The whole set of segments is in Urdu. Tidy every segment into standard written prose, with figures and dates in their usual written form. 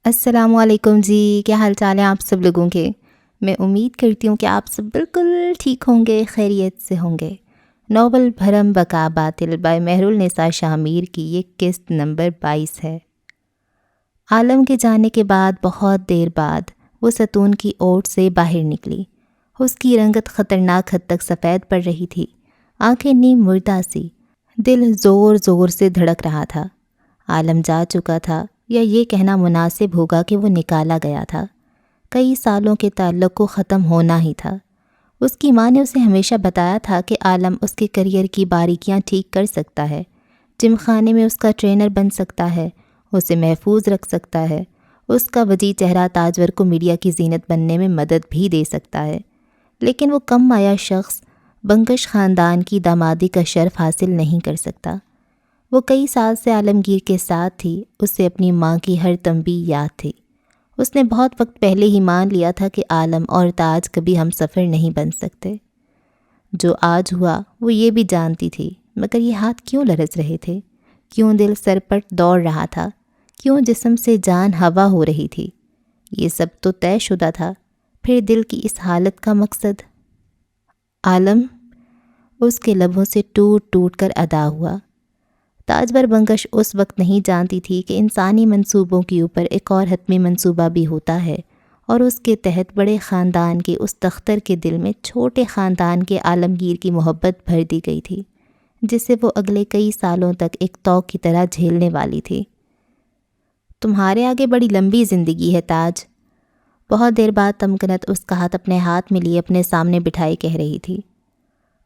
السلام علیکم جی، کیا حال چال ہیں آپ سب لوگوں کے؟ میں امید کرتی ہوں کہ آپ سب بالکل ٹھیک ہوں گے، خیریت سے ہوں گے۔ ناول بھرم بقا باطل بائی مہر النساء شاہ میر کی یہ قسط نمبر 22 ہے۔ عالم کے جانے کے بعد بہت دیر بعد وہ ستون کی اوٹ سے باہر نکلی۔ اس کی رنگت خطرناک حد تک سفید پڑ رہی تھی، آنکھیں نیم مردہ سی، دل زور زور سے دھڑک رہا تھا۔ عالم جا چکا تھا، یا یہ کہنا مناسب ہوگا کہ وہ نکالا گیا تھا۔ کئی سالوں کے تعلق کو ختم ہونا ہی تھا۔ اس کی ماں نے اسے ہمیشہ بتایا تھا کہ عالم اس کے کیریئر کی باریکیاں ٹھیک کر سکتا ہے، جم خانے میں اس کا ٹرینر بن سکتا ہے، اسے محفوظ رکھ سکتا ہے، اس کا وجیع چہرہ تاجور کو میڈیا کی زینت بننے میں مدد بھی دے سکتا ہے، لیکن وہ کم مایہ شخص بنکش خاندان کی دامادی کا شرف حاصل نہیں کر سکتا۔ وہ کئی سال سے عالمگیر کے ساتھ تھی، اسے اپنی ماں کی ہر تنبیہ یاد تھی۔ اس نے بہت وقت پہلے ہی مان لیا تھا کہ عالم اور تاج کبھی ہم سفر نہیں بن سکتے۔ جو آج ہوا وہ یہ بھی جانتی تھی، مگر یہ ہاتھ کیوں لرز رہے تھے؟ کیوں دل سر پٹ دوڑ رہا تھا؟ کیوں جسم سے جان ہوا ہو رہی تھی؟ یہ سب تو طے شدہ تھا، پھر دل کی اس حالت کا مقصد؟ عالم، اس کے لبوں سے ٹوٹ ٹوٹ کر ادا ہوا۔ تاجور بنکش اس وقت نہیں جانتی تھی کہ انسانی منصوبوں کے اوپر ایک اور حتمی منصوبہ بھی ہوتا ہے، اور اس کے تحت بڑے خاندان کے اس تختر کے دل میں چھوٹے خاندان کے عالمگیر کی محبت بھر دی گئی تھی، جسے وہ اگلے کئی سالوں تک ایک طوق کی طرح جھیلنے والی تھی۔ تمہارے آگے بڑی لمبی زندگی ہے تاج، بہت دیر بعد تمکنت اس کا ہاتھ اپنے ہاتھ میں لیے اپنے سامنے بٹھائی کہہ رہی تھی۔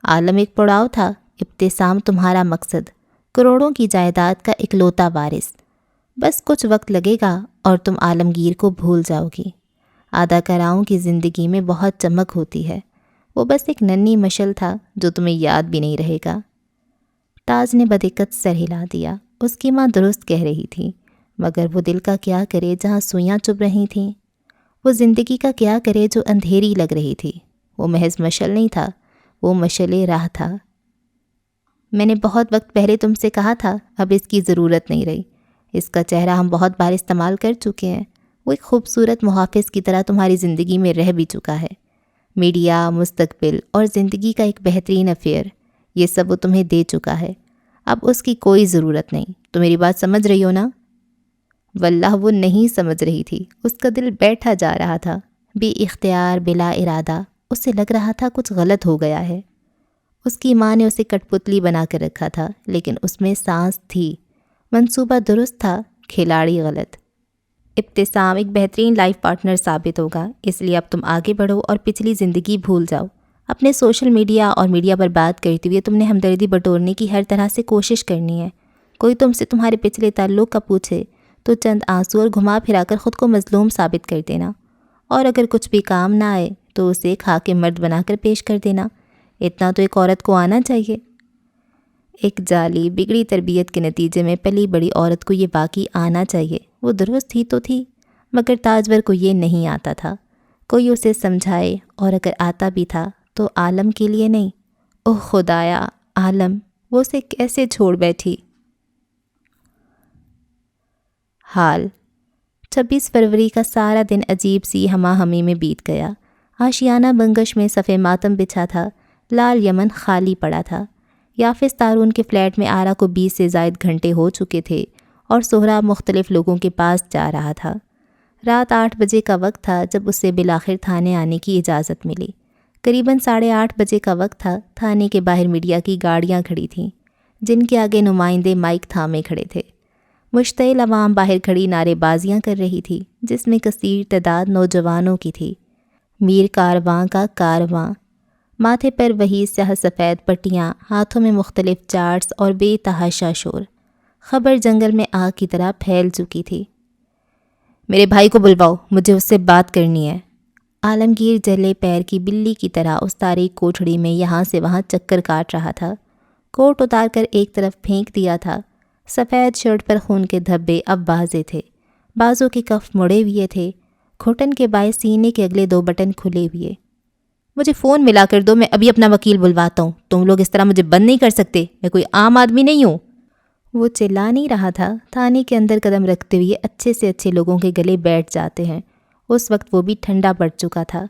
عالم ایک پڑاؤ تھا، ابتسام تمہارا مقصد، کروڑوں کی جائیداد کا اکلوتا وارث۔ بس کچھ وقت لگے گا اور تم عالمگیر کو بھول جاؤ گی۔ اداکاراؤں کی زندگی میں بہت چمک ہوتی ہے، وہ بس ایک ننھی مشل تھا جو تمہیں یاد بھی نہیں رہے گا۔ تاج نے بدقت سر ہلا دیا۔ اس کی ماں درست کہہ رہی تھی، مگر وہ دل کا کیا کرے جہاں سوئیاں چبھ رہی تھیں؟ وہ زندگی کا کیا کرے جو اندھیری لگ رہی تھی؟ وہ محض مشل نہیں تھا، وہ مشل راہ تھا۔ میں نے بہت وقت پہلے تم سے کہا تھا، اب اس کی ضرورت نہیں رہی۔ اس کا چہرہ ہم بہت بار استعمال کر چکے ہیں، وہ ایک خوبصورت محافظ کی طرح تمہاری زندگی میں رہ بھی چکا ہے۔ میڈیا، مستقبل اور زندگی کا ایک بہترین افیئر، یہ سب وہ تمہیں دے چکا ہے۔ اب اس کی کوئی ضرورت نہیں۔ تو میری بات سمجھ رہی ہو نا؟ واللہ وہ نہیں سمجھ رہی تھی، اس کا دل بیٹھا جا رہا تھا، بے اختیار، بلا ارادہ۔ اسے لگ رہا تھا کچھ غلط ہو گیا ہے۔ اس کی ماں نے اسے کٹ پتلی بنا کر رکھا تھا، لیکن اس میں سانس تھی۔ منصوبہ درست تھا، کھلاڑی غلط۔ ابتسام ایک بہترین لائف پارٹنر ثابت ہوگا، اس لیے اب تم آگے بڑھو اور پچھلی زندگی بھول جاؤ۔ اپنے سوشل میڈیا اور میڈیا پر بات کرتے ہوئے تم نے ہمدردی بٹورنے کی ہر طرح سے کوشش کرنی ہے۔ کوئی تم سے تمہارے پچھلے تعلق کا پوچھے تو چند آنسو اور گھما پھرا کر خود کو مظلوم ثابت کر دینا، اور اگر کچھ بھی کام نہ آئے تو اسے کھا کے مرد بنا کر پیش کر دینا۔ اتنا تو ایک عورت کو آنا چاہیے۔ ایک جعلی بگڑی تربیت کے نتیجے میں پلی بڑی عورت کو یہ باقی آنا چاہیے۔ وہ درست ہی تو تھی، مگر تاجور کو یہ نہیں آتا تھا۔ کوئی اسے سمجھائے، اور اگر آتا بھی تھا تو عالم کے لیے نہیں۔ اوہ خدایا، عالم، وہ اسے کیسے چھوڑ بیٹھی؟ حال 26 فروری کا سارا دن عجیب سی ہمہ ہمی میں بیت گیا۔ آشیانہ بنگش میں صف ماتم بچھا تھا، لال یمن خالی پڑا تھا۔ یافس تارون کے فلیٹ میں آرا کو 20 سے زائد گھنٹے ہو چکے تھے، اور سہراب مختلف لوگوں کے پاس جا رہا تھا۔ رات 8 بجے کا وقت تھا جب اسے بالآخر تھانے آنے کی اجازت ملی۔ قریباً 8:30 بجے کا وقت تھا۔ تھانے کے باہر میڈیا کی گاڑیاں کھڑی تھیں، جن کے آگے نمائندے مائک تھامے کھڑے تھے۔ مشتعل عوام باہر کھڑی نعرے بازیاں کر رہی تھی، جس میں کثیر تعداد نوجوانوں کی تھی۔ میر کارواں کا کارواں، ماتھے پر وہی سیاہ سفید پٹیاں، ہاتھوں میں مختلف چارٹس اور بے تحاشا شور۔ خبر جنگل میں آگ کی طرح پھیل چکی تھی۔ میرے بھائی کو بلواؤ، مجھے اس سے بات کرنی ہے۔ عالمگیر جلے پیر کی بلی کی طرح اس تاریک کوٹھڑی میں یہاں سے وہاں چکر کاٹ رہا تھا۔ کوٹ اتار کر ایک طرف پھینک دیا تھا۔ سفید شرٹ پر خون کے دھبے اب واضح تھے، بازو کے کف مڑے ہوئے تھے، گھٹن کے باعث سینے کے اگلے 2 بٹن کھلے ہوئے۔ مجھے فون ملا کر دو، میں ابھی اپنا وکیل بلواتا ہوں۔ تم لوگ اس طرح مجھے بند نہیں کر سکتے، میں کوئی عام آدمی نہیں ہوں۔ وہ چلا نہیں رہا تھا، تھانے کے اندر قدم رکھتے ہوئے اچھے سے اچھے لوگوں کے گلے بیٹھ جاتے ہیں۔ اس وقت وہ بھی ٹھنڈا پڑ چکا تھا۔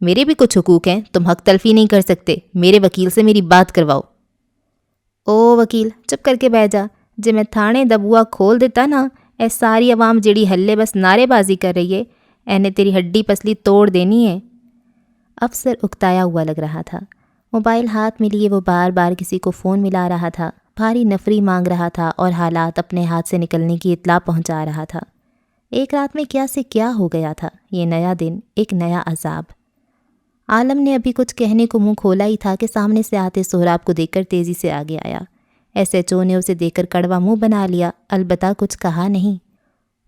میرے بھی کچھ حقوق ہیں، تم حق تلفی نہیں کر سکتے، میرے وکیل سے میری بات کرواؤ۔ او وکیل چپ کر کے بیٹھ جا، جے میں تھانے دا بوا کھول دیتا نا، اے ساری عوام جیڑی ہلے بس نعرے بازی کر رہی ہے، اینے تیری ہڈی پسلی توڑ دینی ہے۔ افسر اکتایا ہوا لگ رہا تھا۔ موبائل ہاتھ میں لیے وہ بار بار کسی کو فون ملا رہا تھا، بھاری نفری مانگ رہا تھا اور حالات اپنے ہاتھ سے نکلنے کی اطلاع پہنچا رہا تھا۔ ایک رات میں کیا سے کیا ہو گیا تھا، یہ نیا دن، ایک نیا عذاب۔ عالم نے ابھی کچھ کہنے کو منہ کھولا ہی تھا کہ سامنے سے آتے سہراب کو دیکھ کر تیزی سے آگے آیا۔ ایس ایچ او نے اسے دیکھ کر کڑوا منہ بنا لیا، البتہ کچھ کہا نہیں۔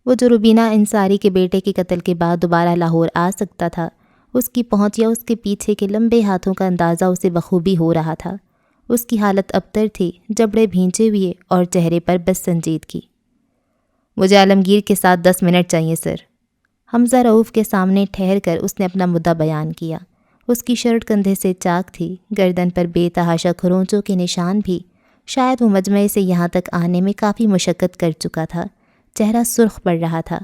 وہ جو روبینہ انصاری کے بیٹے کے قتل کے بعد دوبارہ لاہور آ سکتا تھا، اس کی پہنچ یا اس کے پیچھے کے لمبے ہاتھوں کا اندازہ اسے بخوبی ہو رہا تھا۔ اس کی حالت ابتر تھی، جبڑے بھینچے ہوئے اور چہرے پر بس سنجیدگی۔ مجھے عالمگیر کے ساتھ 10 منٹ چاہیے سر۔ حمزہ رؤوف کے سامنے ٹھہر کر اس نے اپنا مدعا بیان کیا۔ اس کی شرٹ کندھے سے چاک تھی، گردن پر بے تحاشا کھرونچوں کے نشان بھی۔ شاید وہ مجمع سے یہاں تک آنے میں کافی مشقت کر چکا تھا، چہرہ سرخ پڑ رہا تھا۔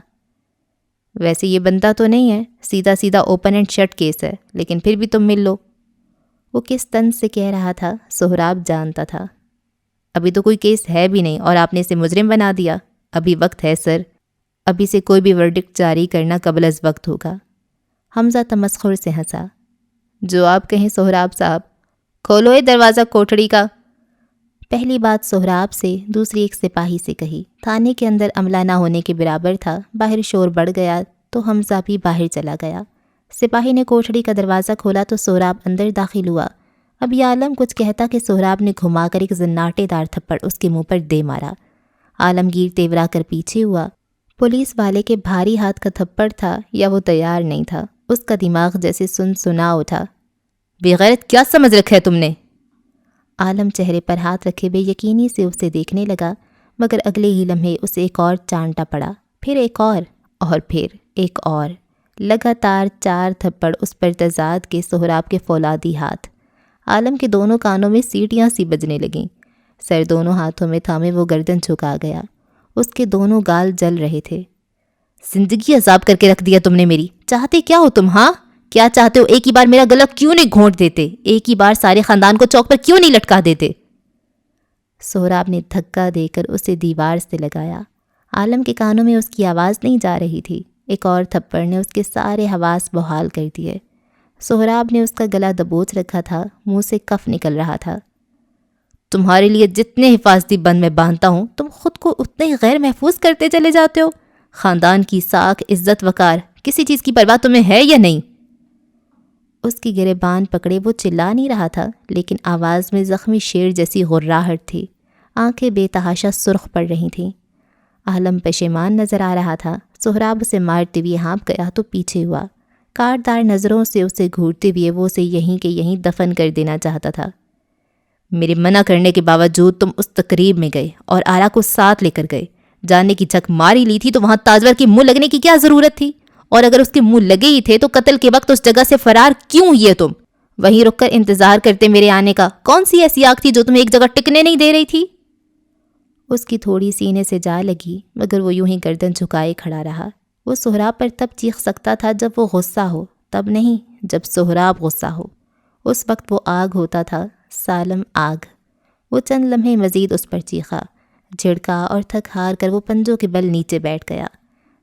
ویسے یہ بنتا تو نہیں ہے، سیدھا سیدھا اوپن اینڈ شٹ کیس ہے، لیکن پھر بھی تم مل لو۔ وہ کس طنز سے کہہ رہا تھا سہراب جانتا تھا۔ ابھی تو کوئی کیس ہے بھی نہیں اور آپ نے اسے مجرم بنا دیا۔ ابھی وقت ہے سر، ابھی سے کوئی بھی ورڈکٹ جاری کرنا قبل از وقت ہوگا۔ حمزہ تمسخر سے ہنسا۔ جو آپ کہیں سہراب صاحب، کھولو یہ دروازہ کوٹھڑی کا۔ پہلی بات سہراب سے، دوسری ایک سپاہی سے کہی۔ تھانے کے اندر عملہ نہ ہونے کے برابر تھا، باہر شور بڑھ گیا تو حمزہ بھی باہر چلا گیا۔ سپاہی نے کوٹھڑی کا دروازہ کھولا تو سہراب اندر داخل ہوا۔ اب یہ عالم کچھ کہتا کہ سہراب نے گھما کر ایک زناٹے دار تھپڑ اس کے منہ پر دے مارا۔ عالمگیر تیورا کر پیچھے ہوا۔ پولیس والے کے بھاری ہاتھ کا تھپڑ تھا یا وہ تیار نہیں تھا، اس کا دماغ جیسے سنا اٹھا۔ بے غیرت کیا سمجھ رکھا ہے تم نے؟ عالم چہرے پر ہاتھ رکھے بے یقینی سے اسے دیکھنے لگا، مگر اگلے ہی لمحے اسے ایک اور چانٹا پڑا، پھر ایک اور پھر ایک اور۔ لگاتار 4 تھپڑ اس پر تضاد کے سہراب کے فولادی ہاتھ۔ عالم کے دونوں کانوں میں سیٹیاں سی بجنے لگیں۔ سر دونوں ہاتھوں میں تھامے وہ گردن جھکا گیا۔ اس کے دونوں گال جل رہے تھے۔ زندگی عذاب کر کے رکھ دیا تم نے میری۔ چاہتے کیا ہو تم؟ ہاں کیا چاہتے ہو؟ ایک ہی بار میرا گلا کیوں نہیں گھونٹ دیتے؟ ایک ہی بار سارے خاندان کو چوک پر کیوں نہیں لٹکا دیتے؟ سہراب نے دھکا دے کر اسے دیوار سے لگایا۔ عالم کے کانوں میں اس کی آواز نہیں جا رہی تھی۔ ایک اور تھپڑ نے اس کے سارے حواس بحال کر دیے۔ سہراب نے اس کا گلا دبوچ رکھا تھا، منہ سے کف نکل رہا تھا۔ تمہارے لیے جتنے حفاظتی بند میں باندھتا ہوں، تم خود کو اتنے ہی غیر محفوظ کرتے چلے جاتے ہو۔ خاندان کی ساکھ، عزت وقار، کسی چیز کی پرواہ تمہیں ہے یا نہیں؟ اس کی گریبان پکڑے وہ چلا نہیں رہا تھا، لیکن آواز میں زخمی شیر جیسی غراہٹ تھی۔ آنکھیں بے تحاشا سرخ پڑ رہی تھیں۔ عالم پشیمان نظر آ رہا تھا۔ سہراب اسے مارتے ہوئے ہانپ گیا تو پیچھے ہوا۔ کاٹدار نظروں سے اسے گھورتے ہوئے وہ اسے یہیں کے یہیں دفن کر دینا چاہتا تھا۔ میرے منع کرنے کے باوجود تم اس تقریب میں گئے اور آرا کو ساتھ لے کر گئے۔ جانے کی جھک ماری لی تھی تو وہاں تاجور کے منہ لگنے کی کیا ضرورت تھی؟ اور اگر اس کے منہ لگے ہی تھے تو قتل کے وقت اس جگہ سے فرار کیوں ہوئے تم؟ وہیں رک کر انتظار کرتے میرے آنے کا۔ کون سی ایسی آگ تھی جو تمہیں ایک جگہ ٹکنے نہیں دے رہی تھی؟ اس کی تھوڑی سینے سے جا لگی، مگر وہ یوں ہی گردن جھکائے کھڑا رہا۔ وہ سہراب پر تب چیخ سکتا تھا جب وہ غصہ ہو، تب نہیں جب سہراب غصہ ہو۔ اس وقت وہ آگ ہوتا تھا، سالم آگ۔ وہ چند لمحے مزید اس پر چیخا، جھڑکا اور تھک ہار کر وہ پنجوں کے بل نیچے بیٹھ گیا۔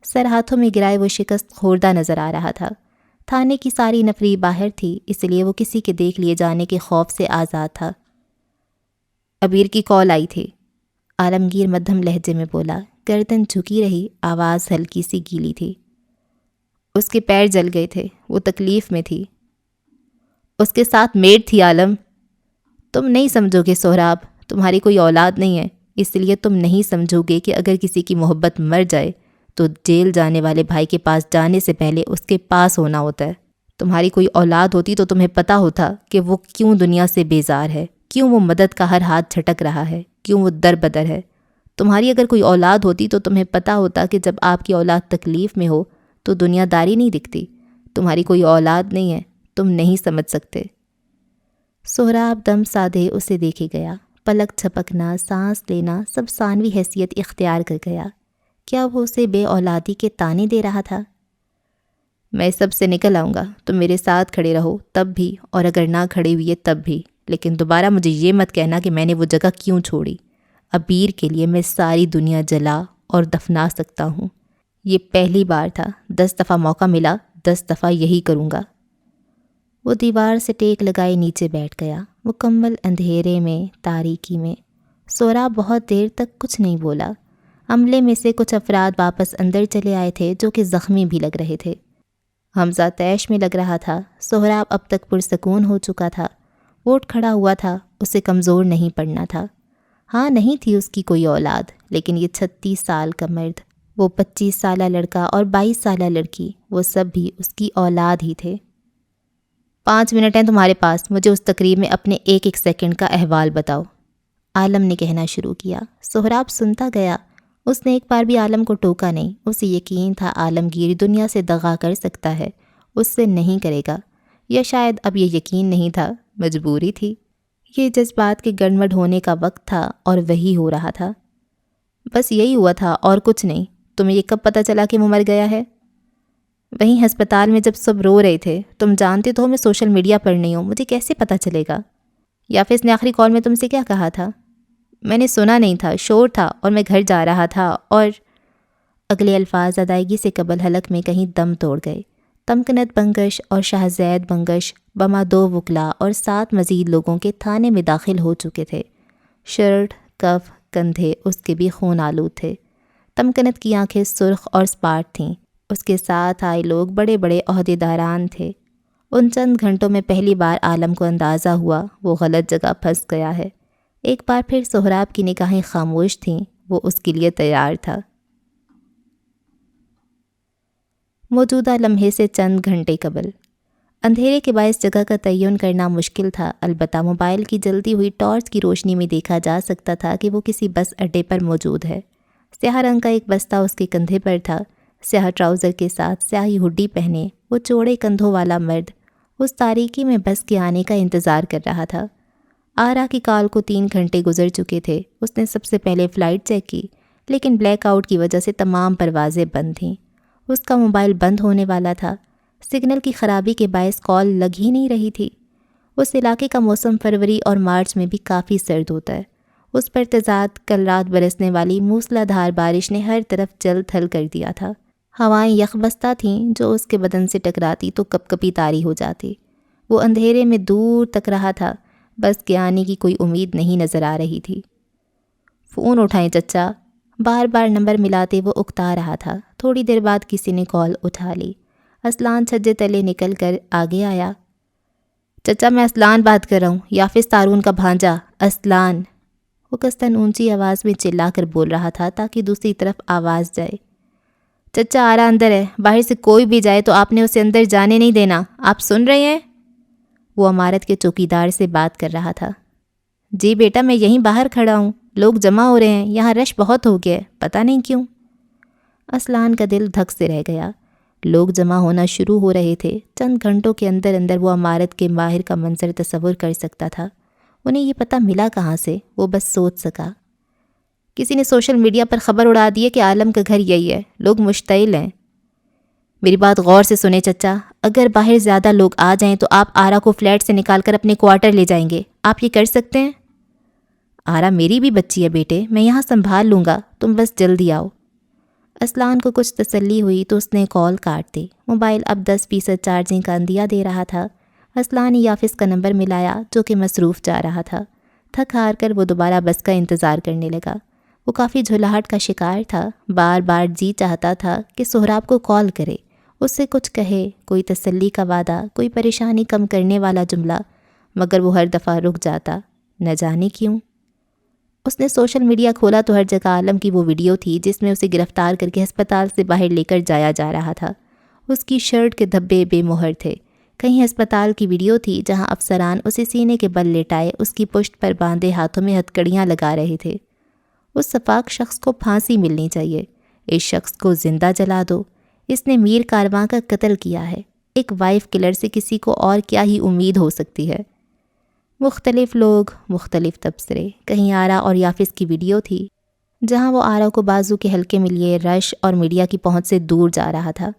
سر ہاتھوں میں گرائے وہ شکست خوردہ نظر آ رہا تھا۔ تھانے کی ساری نفری باہر تھی، اس لیے وہ کسی کے دیکھ لیے جانے کے خوف سے آزاد تھا۔ ابیر کی کال آئی تھی، عالمگیر مدھم لہجے میں بولا۔ گردن جھکی رہی، آواز ہلکی سی گیلی تھی۔ اس کے پیر جل گئے تھے، وہ تکلیف میں تھی۔ اس کے ساتھ میڈ تھی عالم۔ تم نہیں سمجھو گے سہراب، تمہاری کوئی اولاد نہیں ہے، اس لیے تم نہیں سمجھو گے کہ اگر کسی کی محبت مر جائے تو جیل جانے والے بھائی کے پاس جانے سے پہلے اس کے پاس ہونا ہوتا ہے۔ تمہاری کوئی اولاد ہوتی تو تمہیں پتہ ہوتا کہ وہ کیوں دنیا سے بیزار ہے، کیوں وہ مدد کا ہر ہاتھ جھٹک رہا ہے، کیوں وہ در بدر ہے۔ تمہاری اگر کوئی اولاد ہوتی تو تمہیں پتہ ہوتا کہ جب آپ کی اولاد تکلیف میں ہو تو دنیا داری نہیں دکھتی۔ تمہاری کوئی اولاد نہیں ہے، تم نہیں سمجھ سکتے۔ سہراب دم سادھے اسے دیکھے گیا، پلک جھپکنا، سانس لینا سب ثانوی حیثیت اختیار کر گیا۔ کیا وہ اسے بے اولادی کے طعنے دے رہا تھا؟ میں سب سے نکل آؤں گا، تم میرے ساتھ کھڑے رہو تب بھی، اور اگر نہ کھڑے ہوئے تب بھی، لیکن دوبارہ مجھے یہ مت کہنا کہ میں نے وہ جگہ کیوں چھوڑی۔ ابیر کے لیے میں ساری دنیا جلا اور دفنا سکتا ہوں۔ یہ پہلی بار تھا، 10 دفعہ موقع ملا، 10 دفعہ یہی کروں گا۔ وہ دیوار سے ٹیک لگائے نیچے بیٹھ گیا، مکمل اندھیرے میں، تاریکی میں۔ سہراب بہت دیر تک کچھ نہیں بولا۔ عملے میں سے کچھ افراد واپس اندر چلے آئے تھے جو کہ زخمی بھی لگ رہے تھے۔ حمزہ طیش میں لگ رہا تھا۔ سہراب اب تک پرسکون ہو چکا تھا۔ ووٹ کھڑا ہوا تھا، اسے کمزور نہیں پڑنا تھا۔ ہاں، نہیں تھی اس کی کوئی اولاد، لیکن یہ 36 سال کا مرد، وہ 25 سالہ لڑکا اور 22 سالہ لڑکی، وہ سب بھی اس کی اولاد ہی تھے۔ 5 منٹ ہیں تمہارے پاس، مجھے اس تقریب میں اپنے ایک ایک سیکنڈ کا احوال بتاؤ، عالم نے کہنا شروع کیا۔ سہراب سنتا گیا۔ اس نے ایک بار بھی عالم کو ٹوکا نہیں۔ اسے یقین تھا عالمگیر دنیا سے دغا کر سکتا ہے، اس سے نہیں کرے گا، یا شاید اب یہ یقین نہیں تھا، مجبوری تھی۔ یہ جذبات کے گڑمڑ ہونے کا وقت تھا اور وہی ہو رہا تھا۔ بس یہی ہوا تھا اور کچھ نہیں۔ تمہیں یہ کب پتہ چلا کہ وہ مر گیا ہے؟ وہیں ہسپتال میں جب سب رو رہے تھے۔ تم جانتے تو ہو میں سوشل میڈیا پر نہیں ہوں، مجھے کیسے پتہ چلے گا؟ یافس نے آخری کال میں تم سے کیا کہا تھا؟ میں نے سنا نہیں تھا، شور تھا اور میں گھر جا رہا تھا، اور اگلے الفاظ ادائیگی سے قبل حلق میں کہیں دم توڑ گئے۔ تمکنت بنگش اور شاہزید بنگش بما 2 وکلا اور 7 مزید لوگوں کے تھانے میں داخل ہو چکے تھے۔ شرٹ، کف، کندھے اس کے بھی خون آلود تھے۔ تمکنت کی آنکھیں سرخ اور سپاٹ تھیں۔ اس کے ساتھ آئے لوگ بڑے بڑے عہدیداران تھے۔ ان چند گھنٹوں میں پہلی بار عالم کو اندازہ ہوا وہ غلط جگہ پھنس گیا ہے۔ ایک بار پھر سہراب کی نگاہیں خاموش تھیں، وہ اس کے لیے تیار تھا۔ موجودہ لمحے سے چند گھنٹے قبل اندھیرے کے باعث جگہ کا تعین کرنا مشکل تھا، البتہ موبائل کی جلتی ہوئی ٹارچ کی روشنی میں دیکھا جا سکتا تھا کہ وہ کسی بس اڈے پر موجود ہے۔ سیاہ رنگ کا ایک بستہ اس کے کندھے پر تھا۔ سیاہ ٹراؤزر کے ساتھ سیاہی ہڈی پہنے وہ چوڑے کندھوں والا مرد اس تاریکی میں بس کے آنے کا انتظار کر رہا تھا۔ آرا کی کال کو 3 گھنٹے گزر چکے تھے۔ اس نے سب سے پہلے فلائٹ چیک کی، لیکن بلیک آؤٹ کی وجہ سے تمام پروازیں بند تھیں۔ اس کا موبائل بند ہونے والا تھا۔ سگنل کی خرابی کے باعث کال لگ ہی نہیں رہی تھی۔ اس علاقے کا موسم فروری اور مارچ میں بھی کافی سرد ہوتا ہے۔ اس پر تضاد کل رات برسنے والی موسلا دھار بارش نے ہر طرف جل تھل کر دیا تھا۔ ہوائیں یخ بستہ تھیں جو اس کے بدن سے ٹکراتی تو کپ کپی طاری ہو جاتی۔ وہ اندھیرے میں دور تک رہا تھا، بس کے آنے کی کوئی امید نہیں نظر آ رہی تھی۔ فون اٹھائیں چچا، بار بار نمبر ملاتے وہ اکتا رہا تھا۔ تھوڑی دیر بعد کسی نے کال اٹھا لی۔ اسلان چھجے تلے نکل کر آگے آیا۔ چچا میں اسلان بات کر رہا ہوں، یافس تارون کا بھانجا اسلان۔ وہ قصداً اونچی آواز میں چلا کر بول رہا تھا تاکہ دوسری طرف آواز جائے۔ چچا آرا اندر ہے، باہر سے کوئی بھی جائے تو آپ نے اسے اندر جانے نہیں دینا، آپ سن رہے ہیں؟ وہ عمارت کے چوکیدار سے بات کر رہا تھا۔ جی بیٹا میں یہیں باہر کھڑا ہوں، لوگ جمع ہو رہے ہیں، یہاں رش بہت ہو گیا ہے، پتہ نہیں کیوں۔ اسلان کا دل دھک سے رہ گیا۔ لوگ جمع ہونا شروع ہو رہے تھے۔ چند گھنٹوں کے اندر اندر وہ عمارت کے باہر کا منظر تصور کر سکتا تھا۔ انہیں یہ پتہ ملا کہاں سے؟ وہ بس سوچ سکا۔ کسی نے سوشل میڈیا پر خبر اڑا دی ہے کہ عالم کا گھر یہی ہے، لوگ مشتعل ہیں۔ میری بات غور سے سنیں چچا، اگر باہر زیادہ لوگ آ جائیں تو آپ آرا کو فلیٹ سے نکال کر اپنے کوارٹر لے جائیں گے، آپ یہ کر سکتے ہیں؟ آرا میری بھی بچی ہے بیٹے، میں یہاں سنبھال لوں گا، تم بس جلدی آؤ۔ اسلان کو کچھ تسلی ہوئی تو اس نے کال کاٹ دی۔ موبائل اب 10% چارجنگ کا اندیا دے رہا تھا۔ اسلان نے یافس کا نمبر ملایا جو کہ مصروف جا رہا تھا۔ تھک ہار کر وہ دوبارہ بس کا انتظار کرنے لگا۔ وہ کافی جھلاہٹ کا شکار تھا۔ بار بار جی چاہتا تھا کہ سہراب کو کال کرے، اس سے کچھ کہے، کوئی تسلی کا وعدہ، کوئی پریشانی کم کرنے والا جملہ، مگر وہ ہر دفعہ رک جاتا، نہ جانے کیوں۔ اس نے سوشل میڈیا کھولا تو ہر جگہ عالم کی وہ ویڈیو تھی جس میں اسے گرفتار کر کے ہسپتال سے باہر لے کر جایا جا رہا تھا۔ اس کی شرٹ کے دھبے بے مہر تھے۔ کہیں ہسپتال کی ویڈیو تھی جہاں افسران اسے سینے کے بل لیٹائے اس کی پشت پر باندھے ہاتھوں میں ہتھکڑیاں لگا رہے تھے۔ اس شفاق شخص کو پھانسی ملنی چاہیے، اس شخص کو زندہ جلا دو، اس نے میر کارواں کا قتل کیا ہے۔ ایک وائف کلر سے کسی کو اور کیا ہی امید ہو سکتی ہے؟ مختلف لوگ، مختلف تبصرے۔ کہیں آرا اور یافس کی ویڈیو تھی جہاں وہ آرا کو بازو کے حلقے میں لیے رش اور میڈیا کی پہنچ سے دور جا رہا تھا۔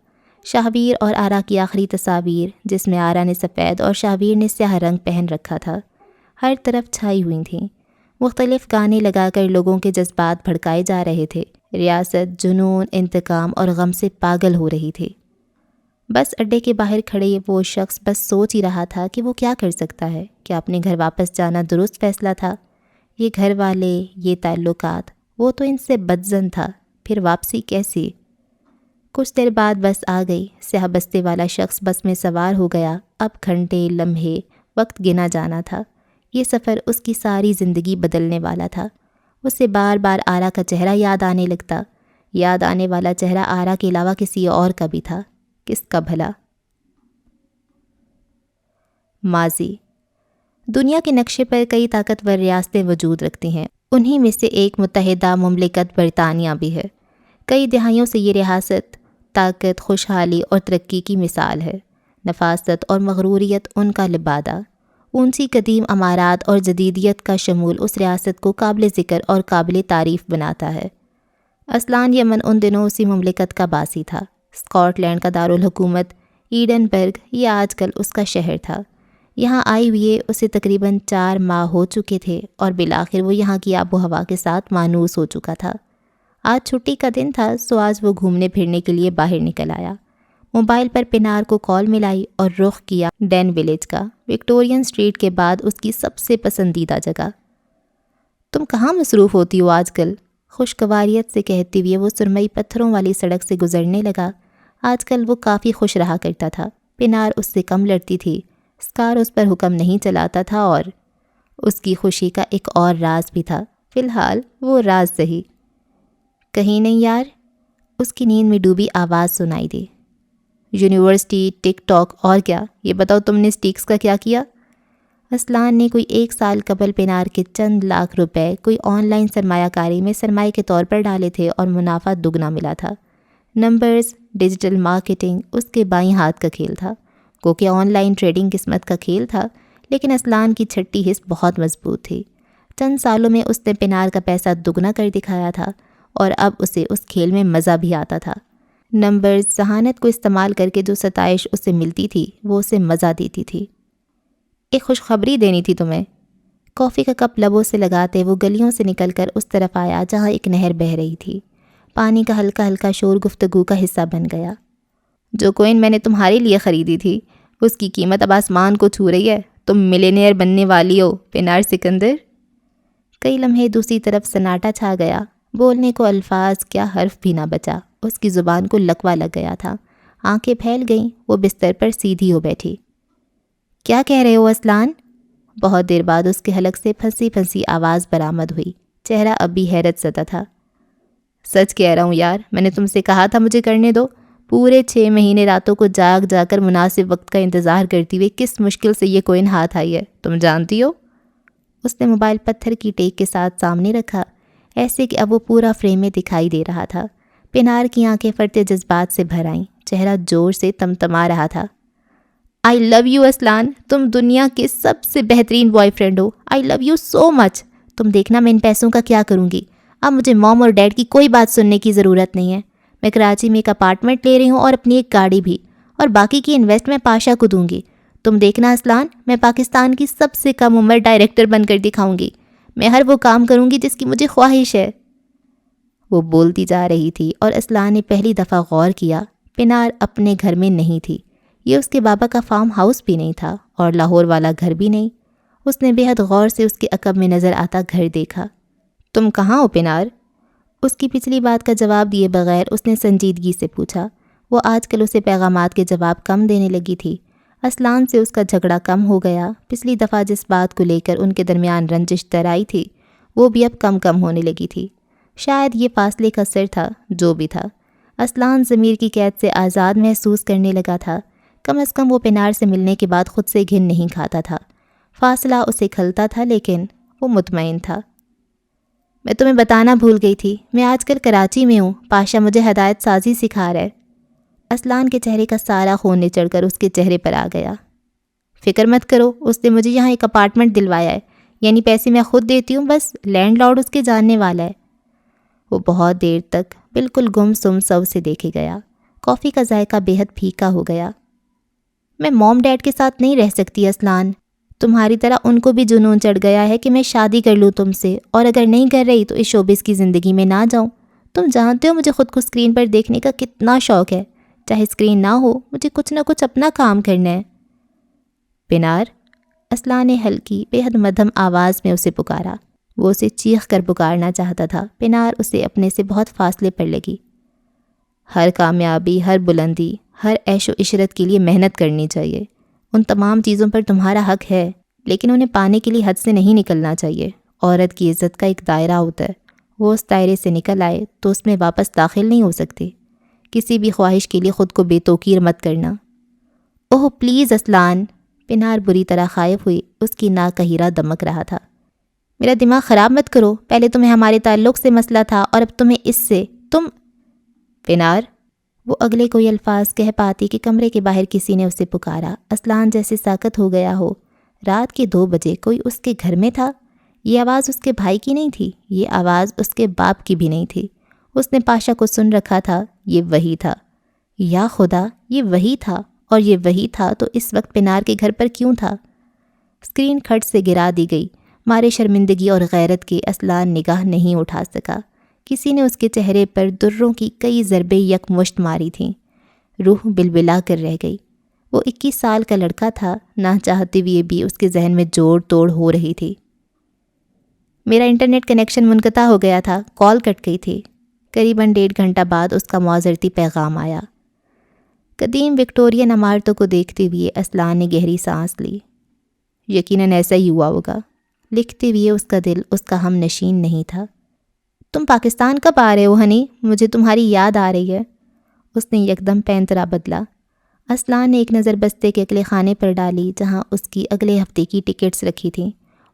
شاہویر اور آرا کی آخری تصاویر جس میں آرا نے سفید اور شاہویر نے سیاہ رنگ پہن رکھا تھا ہر طرف چھائی ہوئی تھیں۔ مختلف گانے لگا کر لوگوں کے جذبات بھڑکائے جا رہے تھے۔ ریاست جنون، انتقام اور غم سے پاگل ہو رہی تھی۔ بس اڈے کے باہر کھڑے وہ شخص بس سوچ ہی رہا تھا کہ وہ کیا کر سکتا ہے۔ کیا اپنے گھر واپس جانا درست فیصلہ تھا؟ یہ گھر والے، یہ تعلقات، وہ تو ان سے بدظن تھا، پھر واپسی کیسی؟ کچھ دیر بعد بس آ گئی۔ سیاہ بستے والا شخص بس میں سوار ہو گیا۔ اب گھنٹے، لمحے، وقت گنا جانا تھا۔ یہ سفر اس کی ساری زندگی بدلنے والا تھا۔ اسے بار بار آرا کا چہرہ یاد آنے لگتا۔ یاد آنے والا چہرہ آرا کے علاوہ کسی اور کا بھی تھا۔ کس کا بھلا؟ ماضی۔ دنیا کے نقشے پر کئی طاقتور ریاستیں وجود رکھتی ہیں۔ انہی میں سے ایک متحدہ مملکت برطانیہ بھی ہے۔ کئی دہائیوں سے یہ ریاست طاقت، خوشحالی اور ترقی کی مثال ہے۔ نفاست اور مغروریت ان کا لبادہ۔ اونچی قدیم عمارات اور جدیدیت کا شمول اس ریاست کو قابل ذکر اور قابل تعریف بناتا ہے۔ اصلاً یمن ان دنوں اسی مملکت کا باسی تھا۔ اسکاٹ لینڈ کا دارالحکومت ایڈنبرگ یہ آج کل اس کا شہر تھا۔ یہاں آئے ہوئے اسے تقریباً 4 ماہ ہو چکے تھے اور بالآخر وہ یہاں کی آب و ہوا کے ساتھ مانوس ہو چکا تھا۔ آج چھٹی کا دن تھا، سو آج وہ گھومنے پھرنے کے لیے باہر نکل آیا۔ موبائل پر پینار کو کال ملائی اور رخ کیا ڈین ولیج کا، وکٹورین اسٹریٹ کے بعد اس کی سب سے پسندیدہ جگہ۔ تم کہاں مصروف ہوتی ہو آج کل؟ خوشگواریت سے کہتے ہوئے وہ سرمئی پتھروں والی سڑک سے گزرنے لگا۔ آج کل وہ کافی خوش رہا کرتا تھا۔ پینار اس سے کم لڑتی تھی، اسکار اس پر حکم نہیں چلاتا تھا اور اس کی خوشی کا ایک اور راز بھی تھا۔ فی الحال وہ راز صحیح۔ کہیں نہیں یار؟ اس کی نیند میں ڈوبی آواز سنائی دی۔ یونیورسٹی، ٹک ٹاک اور کیا؟ یہ بتاؤ تم نے اسٹیکس کا کیا کیا؟ اسلان نے کوئی 1 سال قبل پینار کے چند لاکھ روپے کوئی آن لائن سرمایہ کاری میں سرمایہ کے طور پر ڈالے تھے اور منافع دگنا ملا تھا۔ نمبرز، ڈیجیٹل مارکیٹنگ اس کے بائیں ہاتھ کا کھیل تھا۔ کیونکہ آن لائن ٹریڈنگ قسمت کا کھیل تھا، لیکن اسلان کی چھٹی حص بہت مضبوط تھی۔ چند سالوں میں اس نے پینار کا پیسہ دگنا کر دکھایا تھا اور اب اسے اس کھیل میں مزہ بھی آتا تھا۔ نمبرز، ذہانت کو استعمال کر کے جو ستائش اسے ملتی تھی وہ اسے مزہ دیتی تھی۔ ایک خوشخبری دینی تھی تمہیں۔ کافی کا کپ لبوں سے لگاتے وہ گلیوں سے نکل کر اس طرف آیا جہاں ایک نہر بہہ رہی تھی۔ پانی کا ہلکا ہلکا شور گفتگو کا حصہ بن گیا۔ جو کوئن میں نے تمہارے لیے خریدی تھی اس کی قیمت اب آسمان کو چھو رہی ہے۔ تم ملینئر بننے والی ہو پینار سکندر۔ کئی لمحے دوسری طرف سناٹا چھا گیا۔ بولنے کو الفاظ کیا حرف بھی نہ بچا۔ اس کی زبان کو لکوا لگ گیا تھا۔ آنکھیں پھیل گئیں۔ وہ بستر پر سیدھی ہو بیٹھی۔ کیا کہہ رہے ہو اسلان؟ بہت دیر بعد اس کے حلق سے پھنسی پھنسی آواز برآمد ہوئی۔ چہرہ اب بھی حیرت زدہ تھا۔ سچ کہہ رہا ہوں یار، میں نے تم سے کہا تھا مجھے کرنے دو۔ پورے 6 مہینے راتوں کو جاگ جا کر مناسب وقت کا انتظار کرتی ہوئے کس مشکل سے یہ کوئن ہاتھ آئی ہے تم جانتی ہو؟ اس نے موبائل پتھر کی ٹیک کے ساتھ سامنے رکھا، ایسے کہ اب وہ پورا فریم میں دکھائی دے رہا تھا۔ پینار کی آنکھیں فرتے جذبات سے بھر آئیں، چہرہ زور سے تمتما رہا تھا۔ آئی لو یو اسلان، تم دنیا کے سب سے بہترین بوائے فرینڈ ہو۔ I love you so much. تم دیکھنا میں ان پیسوں کا کیا کروں گی۔ اب مجھے موم اور ڈیڈ کی کوئی بات سننے کی ضرورت نہیں ہے۔ میں کراچی میں ایک اپارٹمنٹ لے رہی ہوں اور اپنی ایک گاڑی بھی، اور باقی کی انویسٹ میں پاشا کو دوں گی۔ تم دیکھنا اسلان، میں پاکستان کی سب سے کم عمر ڈائریکٹر بن کر دکھاؤں گی۔ میں ہر وہ کام کروں گی جس کی مجھے خواہش ہے۔ وہ بولتی جا رہی تھی اور اسلان نے پہلی دفعہ غور کیا پینار اپنے گھر میں نہیں تھی۔ یہ اس کے بابا کا فارم ہاؤس بھی نہیں تھا اور لاہور والا گھر بھی نہیں۔ اس نے بے حد غور سے اس کے عقب میں نظر آتا گھر دیکھا۔ تم کہاں ہو پینار؟ اس کی پچھلی بات کا جواب دیے بغیر اس نے سنجیدگی سے پوچھا۔ وہ آج کل اسے پیغامات کے جواب کم دینے لگی تھی۔ اسلان سے اس کا جھگڑا کم ہو گیا۔ پچھلی دفعہ جس بات کو لے کر ان کے درمیان رنجش در آئی تھی وہ بھی اب کم ہونے لگی تھی۔ شاید یہ فاصلے کا سر تھا، جو بھی تھا۔ اسلان ضمیر کی قید سے آزاد محسوس کرنے لگا تھا۔ کم از کم وہ پینار سے ملنے کے بعد خود سے گھن نہیں کھاتا تھا۔ فاصلہ اسے کھلتا تھا لیکن وہ مطمئن تھا۔ میں تمہیں بتانا بھول گئی تھی، میں آج کل کراچی میں ہوں۔ پاشا مجھے ہدایت سازی سکھا رہا ہے۔ اسلان کے چہرے کا سارا خون نچڑ کر اس کے چہرے پر آ گیا۔ فکر مت کرو، اس نے مجھے یہاں ایک اپارٹمنٹ دلوایا ہے، یعنی پیسے میں خود دیتی ہوں، بس لینڈ لارڈ اس کے جاننے والا ہے۔ وہ بہت دیر تک بالکل گم سم سو سے دیکھے گیا۔ کافی کا ذائقہ بے حد پھیکا ہو گیا۔ میں موم ڈیڈ کے ساتھ نہیں رہ سکتی اسلان، تمہاری طرح ان کو بھی جنون چڑھ گیا ہے کہ میں شادی کر لوں تم سے، اور اگر نہیں کر رہی تو اس شوبز کی زندگی میں نہ جاؤں۔ تم جانتے ہو مجھے خود کو اسکرین پر دیکھنے کا کتنا شوق ہے، چاہے اسکرین نہ ہو، مجھے کچھ نہ کچھ اپنا کام کرنا ہے۔ پنار، اسلان نے ہلکی بے حد مدھم آواز میں اسے پکارا۔ وہ اسے چیخ کر پکارنا چاہتا تھا، پنار اسے اپنے سے بہت فاصلے پر لگی۔ ہر کامیابی، ہر بلندی، ہر عیش و عشرت کے لیے محنت کرنی چاہیے۔ ان تمام چیزوں پر تمہارا حق ہے، لیکن انہیں پانے کے لیے حد سے نہیں نکلنا چاہیے۔ عورت کی عزت کا ایک دائرہ ہوتا ہے، وہ اس دائرے سے نکل آئے تو اس میں واپس داخل نہیں ہو سکتے۔ کسی بھی خواہش کے لیے خود کو بے توقیر مت کرنا۔ اوہ پلیز اسلان، پنار بری طرح خائف ہوئی، اس کی ناک کا ہیرا دمک رہا تھا۔ میرا دماغ خراب مت کرو، پہلے تمہیں ہمارے تعلق سے مسئلہ تھا اور اب تمہیں اس سے، پنار، وہ اگلے کوئی الفاظ کہہ پاتی کہ کمرے کے باہر کسی نے اسے پکارا۔ اسلان جیسے ساکت ہو گیا ہو۔ رات کے 2 بجے کوئی اس کے گھر میں تھا۔ یہ آواز اس کے بھائی کی نہیں تھی، یہ آواز اس کے باپ کی بھی نہیں تھی۔ اس نے پاشا کو سن رکھا تھا، یہ وہی تھا۔ یا خدا، یہ وہی تھا، اور یہ وہی تھا تو اس وقت پنار کے گھر پر کیوں تھا؟ اسکرین کھٹ سے گرا دی گئی۔ مارے شرمندگی اور غیرت کے اسلان نگاہ نہیں اٹھا سکا۔ کسی نے اس کے چہرے پر دروں کی کئی ضربیں یکمشت ماری تھیں۔ روح بلبلا کر رہ گئی۔ وہ 21 سال کا لڑکا تھا، نہ چاہتے ہوئے بھی اس کے ذہن میں جوڑ توڑ ہو رہی تھی۔ میرا انٹرنیٹ کنیکشن منقطع ہو گیا تھا، کال کٹ گئی تھی۔ قریباً 1.5 گھنٹہ بعد اس کا معذرتی پیغام آیا۔ قدیم وکٹورین عمارتوں کو دیکھتے ہوئے اسلان نے گہری سانس لی۔ یقیناً ایسا ہی ہوا ہوگا۔ لکھتے ہوئے اس کا دل اس کا ہم نشین نہیں تھا۔ تم پاکستان کب آ رہے ہو ہنی؟ مجھے تمہاری یاد آ رہی ہے۔ اس نے یکدم پینترا بدلا۔ اسلان نے ایک نظر بستے کے اگلے خانے پر ڈالی جہاں اس کی اگلے ہفتے کی ٹکٹس رکھی تھیں۔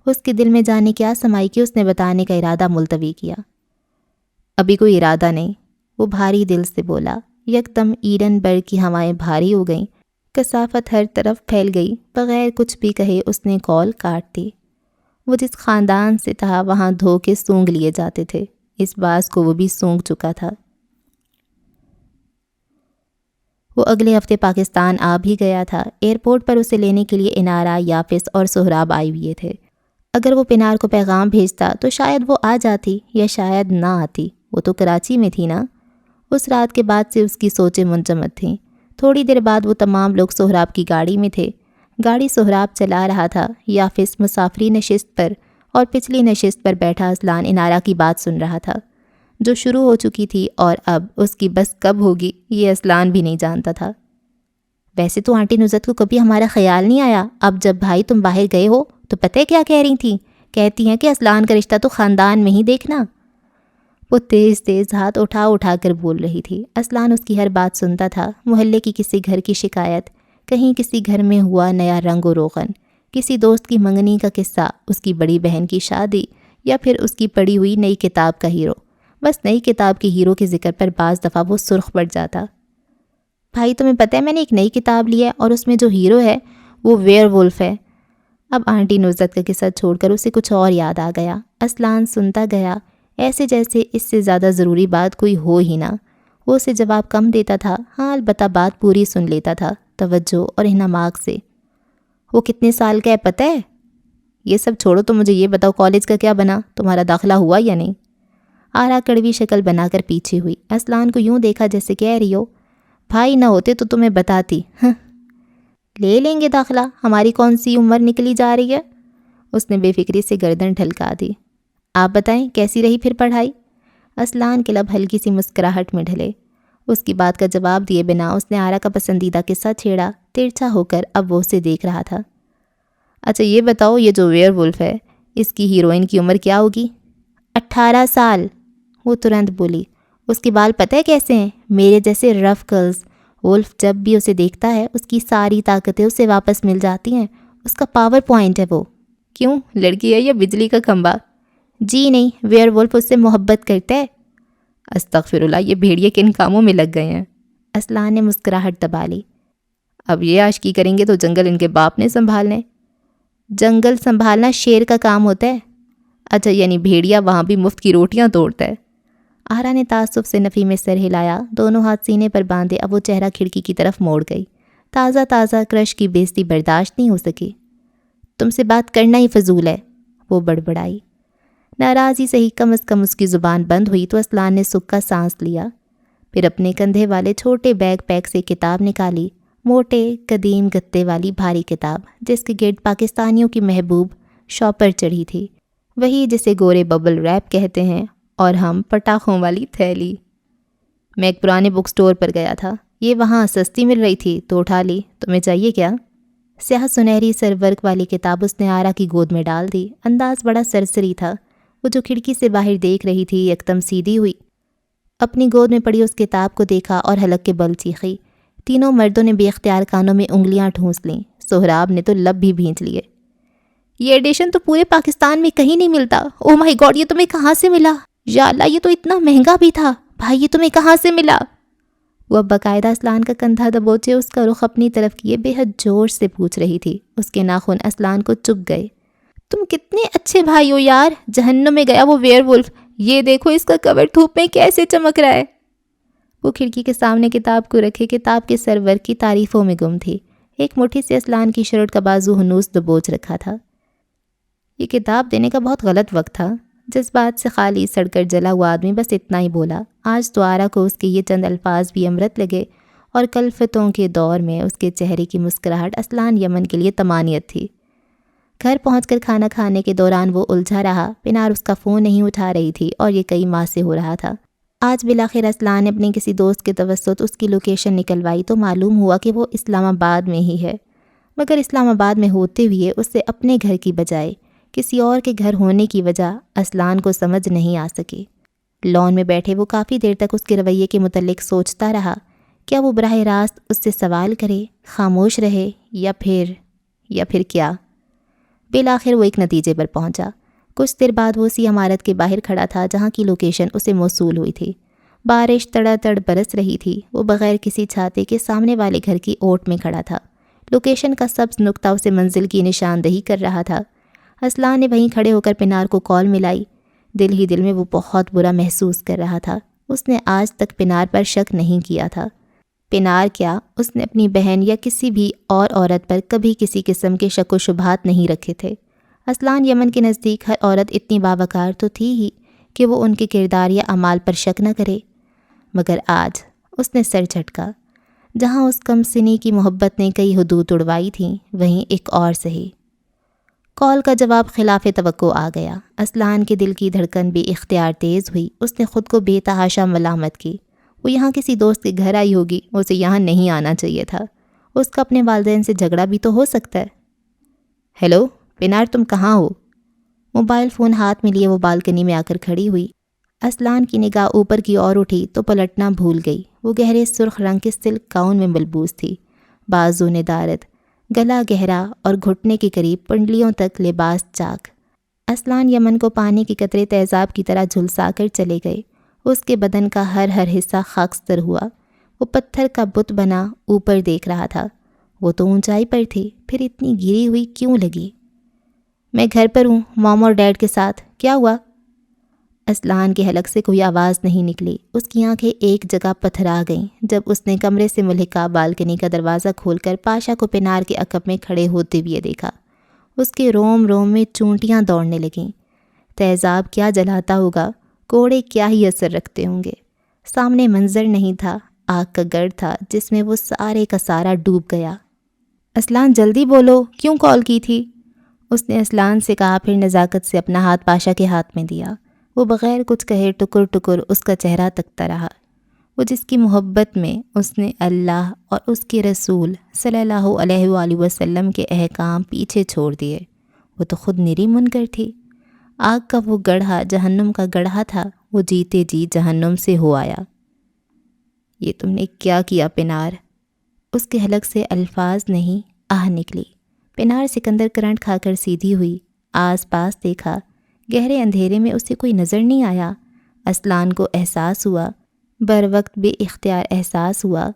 اس کے دل میں جانے کیا سمائی کہ اس نے بتانے کا ارادہ ملتوی کیا۔ ابھی کوئی ارادہ نہیں، وہ بھاری دل سے بولا۔ یکدم ایڈن برگ کی ہوائیں بھاری ہو گئیں، کثافت ہر طرف پھیل گئی۔ بغیر کچھ بھی کہے اس نے کال کاٹ دی۔ وہ جس خاندان سے تھا وہاں دھوکے سونگ لیے جاتے تھے، اس باز کو وہ بھی سونگ چکا تھا۔ وہ اگلے ہفتے پاکستان آ بھی گیا تھا۔ ایئرپورٹ پر اسے لینے کے لیے انارا، یافس اور سہراب آئے ہوئے تھے۔ اگر وہ پنار کو پیغام بھیجتا تو شاید وہ آ جاتی یا شاید نہ آتی۔ وہ تو کراچی میں تھی نا۔ اس رات کے بعد سے اس کی سوچیں منجمد تھیں۔ تھوڑی دیر بعد وہ تمام لوگ سہراب کی گاڑی میں تھے۔ گاڑی سہراب چلا رہا تھا، یافس مسافری نشست پر اور پچھلی نشست پر بیٹھا اسلان انارا کی بات سن رہا تھا، جو شروع ہو چکی تھی، اور اب اس کی بس کب ہوگی یہ اسلان بھی نہیں جانتا تھا۔ ویسے تو آنٹی نصرت کو کبھی ہمارا خیال نہیں آیا، اب جب بھائی تم باہر گئے ہو تو پتہ کیا کہہ رہی تھیں؟ کہتی ہیں کہ اسلان کا رشتہ تو خاندان میں ہی دیکھنا۔ وہ تیز تیز ہاتھ اٹھا اٹھا کر بول رہی تھی۔ اسلان اس کی ہر بات سنتا تھا۔ محلے کی کسی گھر کی شکایت، کہیں کسی گھر میں ہوا نیا رنگ و روغن، کسی دوست کی منگنی کا قصہ، اس کی بڑی بہن کی شادی، یا پھر اس کی پڑھی ہوئی نئی کتاب کا ہیرو۔ بس نئی کتاب کے ہیرو کے ذکر پر بعض دفعہ وہ سرخ پڑ جاتا۔ بھائی تمہیں پتہ ہے میں نے ایک نئی کتاب لی ہے اور اس میں جو ہیرو ہے وہ ویئر وولف ہے۔ اب آنٹی نصرت کا قصہ چھوڑ کر اسے کچھ اور یاد آ گیا۔ اسلان سنتا گیا، ایسے جیسے اس سے زیادہ ضروری بات کوئی ہو ہی نہ۔ وہ اسے جواب کم دیتا تھا، ہاں البتہ بات پوری سن لیتا تھا، توجہ اور انہماک سے۔ وہ کتنے سال کا ہے پتہ ہے؟ یہ سب چھوڑو تو مجھے یہ بتاؤ کالج کا کیا بنا، تمہارا داخلہ ہوا یا نہیں؟ آرا کڑوی شکل بنا کر پیچھے ہوئی۔ اسلان کو یوں دیکھا جیسے کہہ رہی ہو، بھائی نہ ہوتے تو تمہیں بتاتی۔ لے لیں گے داخلہ، ہماری کون سی عمر نکلی جا رہی ہے؟ اس نے بے فکری سے گردن ڈھلکا دی۔ آپ بتائیں کیسی رہی پھر پڑھائی؟ اسلان کے لب ہلکی سی مسکراہٹ میں ڈھلے۔ اس کی بات کا جواب دیے بنا اس نے آرا کا پسندیدہ قصہ چھیڑا۔ ترچھا ہو کر اب وہ اسے دیکھ رہا تھا۔ اچھا یہ بتاؤ، یہ جو ویئر وولف ہے اس کی ہیروئن کی عمر کیا ہوگی؟ 18 سال۔ وہ ترنت بولی۔ اس کے بال پتہ ہے کیسے ہیں؟ میرے جیسے رف کرلز۔ وولف جب بھی اسے دیکھتا ہے اس کی ساری طاقتیں اسے واپس مل جاتی ہیں۔ اس کا پاور پوائنٹ ہے وہ۔ کیوں، لڑکی ہے یا بجلی کا کھمبا؟ جی نہیں، ویئر وولف اس سے محبت کرتا ہے۔ استغفر اللہ، یہ بھیڑیے کن کاموں میں لگ گئے ہیں؟ اسلان نے مسکراہٹ دبا لی۔ اب یہ عاشقی کریں گے تو جنگل ان کے باپ نے سنبھالنے۔ جنگل سنبھالنا شیر کا کام ہوتا ہے؟ اچھا یعنی بھیڑیا وہاں بھی مفت کی روٹیاں توڑتا ہے؟ آرا نے تعصب سے نفی میں سر ہلایا، دونوں ہاتھ سینے پر باندھے اب وہ چہرہ کھڑکی کی طرف موڑ گئی۔ تازہ کرش کی بےزتی برداشت نہیں ہو سکی۔ تم سے بات کرنا ہی فضول ہے، وہ بڑبڑائی۔ ناراضی سے ہی کم از کم اس کی زبان بند ہوئی تو اسلان نے سکھ کا سانس لیا، پھر اپنے کندھے والے چھوٹے بیگ پیک سے کتاب نکالی، موٹے قدیم گتے والی بھاری کتاب جس کے گرد پاکستانیوں کی محبوب شاپر چڑھی تھی، وہی جسے گورے ببل ریپ کہتے ہیں، اور ہم پٹاخوں والی تھیلی۔ میں ایک پرانے بک سٹور پر گیا تھا، یہ وہاں سستی مل رہی تھی تو اٹھا لی، تمہیں چاہیے کیا؟ سیاہ سنہری سرورق والی کتاب اس نے آرا کی گود میں ڈال دی۔ انداز بڑا سرسری تھا، وہ جو کھڑکی سے باہر دیکھ رہی تھی یکدم سیدھی ہوئی، اپنی گود میں پڑی اس کتاب کو دیکھا اور حلق کے بل چیخی۔ تینوں مردوں نے بے اختیار کانوں میں انگلیاں ٹھونس لیں، سہراب نے تو لب بھی بھینچ لیے۔ یہ ایڈیشن تو پورے پاکستان میں کہیں نہیں ملتا، او مائی گاڈ یہ تمہیں کہاں سے ملا؟ یا اللہ یہ تو اتنا مہنگا بھی تھا، بھائی یہ تمہیں کہاں سے ملا؟ وہ اب باقاعدہ اسلان کا کندھا دبوچے اس کا رخ اپنی طرف کیے بے حد جوش سے پوچھ رہی تھی۔ اس کے ناخن اسلان کو چبھ گئے۔ تم کتنے اچھے بھائی ہو یار، جہنم میں گیا وہ ویئر ولف، یہ دیکھو اس کا کور دھوپ میں کیسے چمک رہا ہے۔ وہ کھڑکی کے سامنے کتاب کو رکھے کتاب کے سرور کی تعریفوں میں گم تھی، ایک مٹھی سے اسلان کی شرٹ کا بازو ہنوس دبوچ رکھا تھا۔ یہ کتاب دینے کا بہت غلط وقت تھا، جذبات سے خالی سڑ کر جلا ہوا آدمی بس اتنا ہی بولا۔ آج تو آرا کو اس کے یہ چند الفاظ بھی امرت لگے، اور کلفتوں کے دور میں اس کے چہرے کی مسکراہٹ اسلان یمن کے لیے طمانیت تھی۔ گھر پہنچ کر کھانا کھانے کے دوران وہ الجھا رہا، پنار اس کا فون نہیں اٹھا رہی تھی اور یہ کئی ماہ سے ہو رہا تھا۔ آج بالآخر اسلان نے اپنے کسی دوست کے توسط اس کی لوکیشن نکلوائی تو معلوم ہوا کہ وہ اسلام آباد میں ہی ہے، مگر اسلام آباد میں ہوتے ہوئے اس سے اپنے گھر کی بجائے کسی اور کے گھر ہونے کی وجہ اسلان کو سمجھ نہیں آ سکی۔ لان میں بیٹھے وہ کافی دیر تک اس کے رویے کے متعلق سوچتا رہا، کیا وہ براہ راست اس سے سوال کرے، خاموش رہے، یا پھر کیا؟ بالآخر وہ ایک نتیجے پر پہنچا۔ کچھ دیر بعد وہ اسی عمارت کے باہر کھڑا تھا جہاں کی لوکیشن اسے موصول ہوئی تھی۔ بارش تڑا تڑ برس رہی تھی، وہ بغیر کسی چھاتے کے سامنے والے گھر کی اوٹ میں کھڑا تھا۔ لوکیشن کا سبز نقطہ اسے منزل کی نشاندہی کر رہا تھا۔ اسلان نے وہیں کھڑے ہو کر پنار کو کال ملائی، دل ہی دل میں وہ بہت برا محسوس کر رہا تھا۔ اس نے آج تک پنار پر شک نہیں کیا تھا۔ پنار کیا، اس نے اپنی بہن یا کسی بھی اور عورت پر کبھی کسی قسم کے شک و شبہات نہیں رکھے تھے۔ اسلان یمن کے نزدیک ہر عورت اتنی باوقار تو تھی ہی کہ وہ ان کے کردار یا اعمال پر شک نہ کرے، مگر آج اس نے سر جھٹکا۔ جہاں اس کم سنی کی محبت نے کئی حدود اڑوائی تھیں، وہیں ایک اور سہی۔ کال کا جواب خلاف توقع آ گیا۔ اسلان کے دل کی دھڑکن بے اختیار تیز ہوئی۔ اس نے خود کو بے تحاشا ملامت کی۔ وہ یہاں کسی دوست کے گھر آئی ہوگی، اسے یہاں نہیں آنا چاہیے تھا۔ اس کا اپنے والدین سے جھگڑا بھی تو ہو سکتا ہے۔ ہیلو پنار، تم کہاں ہو؟ موبائل فون ہاتھ میں لیے وہ بالکنی میں آ کر کھڑی ہوئی۔ اسلان کی نگاہ اوپر کی اور اٹھی تو پلٹنا بھول گئی۔ وہ گہرے سرخ رنگ کے سلک گاؤن میں ملبوس تھی، بازو ندارت، گلا گہرا اور گھٹنے کے قریب پنڈلیوں تک لباس چاک۔ اسلان یمن کو پانی کے قطرے تیزاب کی طرح جھلسا کر چلے گئے۔ اس کے بدن کا ہر حصہ خاکستر ہوا۔ وہ پتھر کا بت بنا اوپر دیکھ رہا تھا۔ وہ تو اونچائی پر تھی، پھر اتنی گری ہوئی کیوں لگی؟ میں گھر پر ہوں، مام اور ڈیڈ کے ساتھ۔ کیا ہوا؟ اسلان کے حلق سے کوئی آواز نہیں نکلی۔ اس کی آنکھیں ایک جگہ پتھرا گئیں جب اس نے کمرے سے ملحقہ بالکنی کا دروازہ کھول کر پاشا کو پنار کے عقب میں کھڑے ہوتے ہوئے دیکھا۔ اس کے روم روم میں چونٹیاں دوڑنے لگیں۔ تیزاب کیا جلاتا ہوگا، کوڑے کیا ہی اثر رکھتے ہوں گے۔ سامنے منظر نہیں تھا، آگ کا گڑھ تھا جس میں وہ سارے کا سارا ڈوب گیا۔ اسلان جلدی بولو، کیوں کال کی تھی؟ اس نے اسلان سے کہا، پھر نزاکت سے اپنا ہاتھ پاشا کے ہاتھ میں دیا۔ وہ بغیر کچھ کہے ٹکر ٹکر اس کا چہرہ تکتا رہا۔ وہ جس کی محبت میں اس نے اللہ اور اس کے رسول صلی اللہ علیہ وآلہ وسلم کے احکام پیچھے چھوڑ دیے، وہ تو خود نری منکر تھی۔ آگ کا وہ گڑھا جہنم کا گڑھا تھا، وہ جیتے جی جہنم سے ہو آیا۔ یہ تم نے کیا کیا پنار؟ اس کے حلق سے الفاظ نہیں آہ نکلی۔ پنار سکندر کرنٹ کھا کر سیدھی ہوئی، آس پاس دیکھا، گہرے اندھیرے میں اسے کوئی نظر نہیں آیا۔ اسلان کو احساس ہوا، بر وقت بے اختیار احساس ہوا،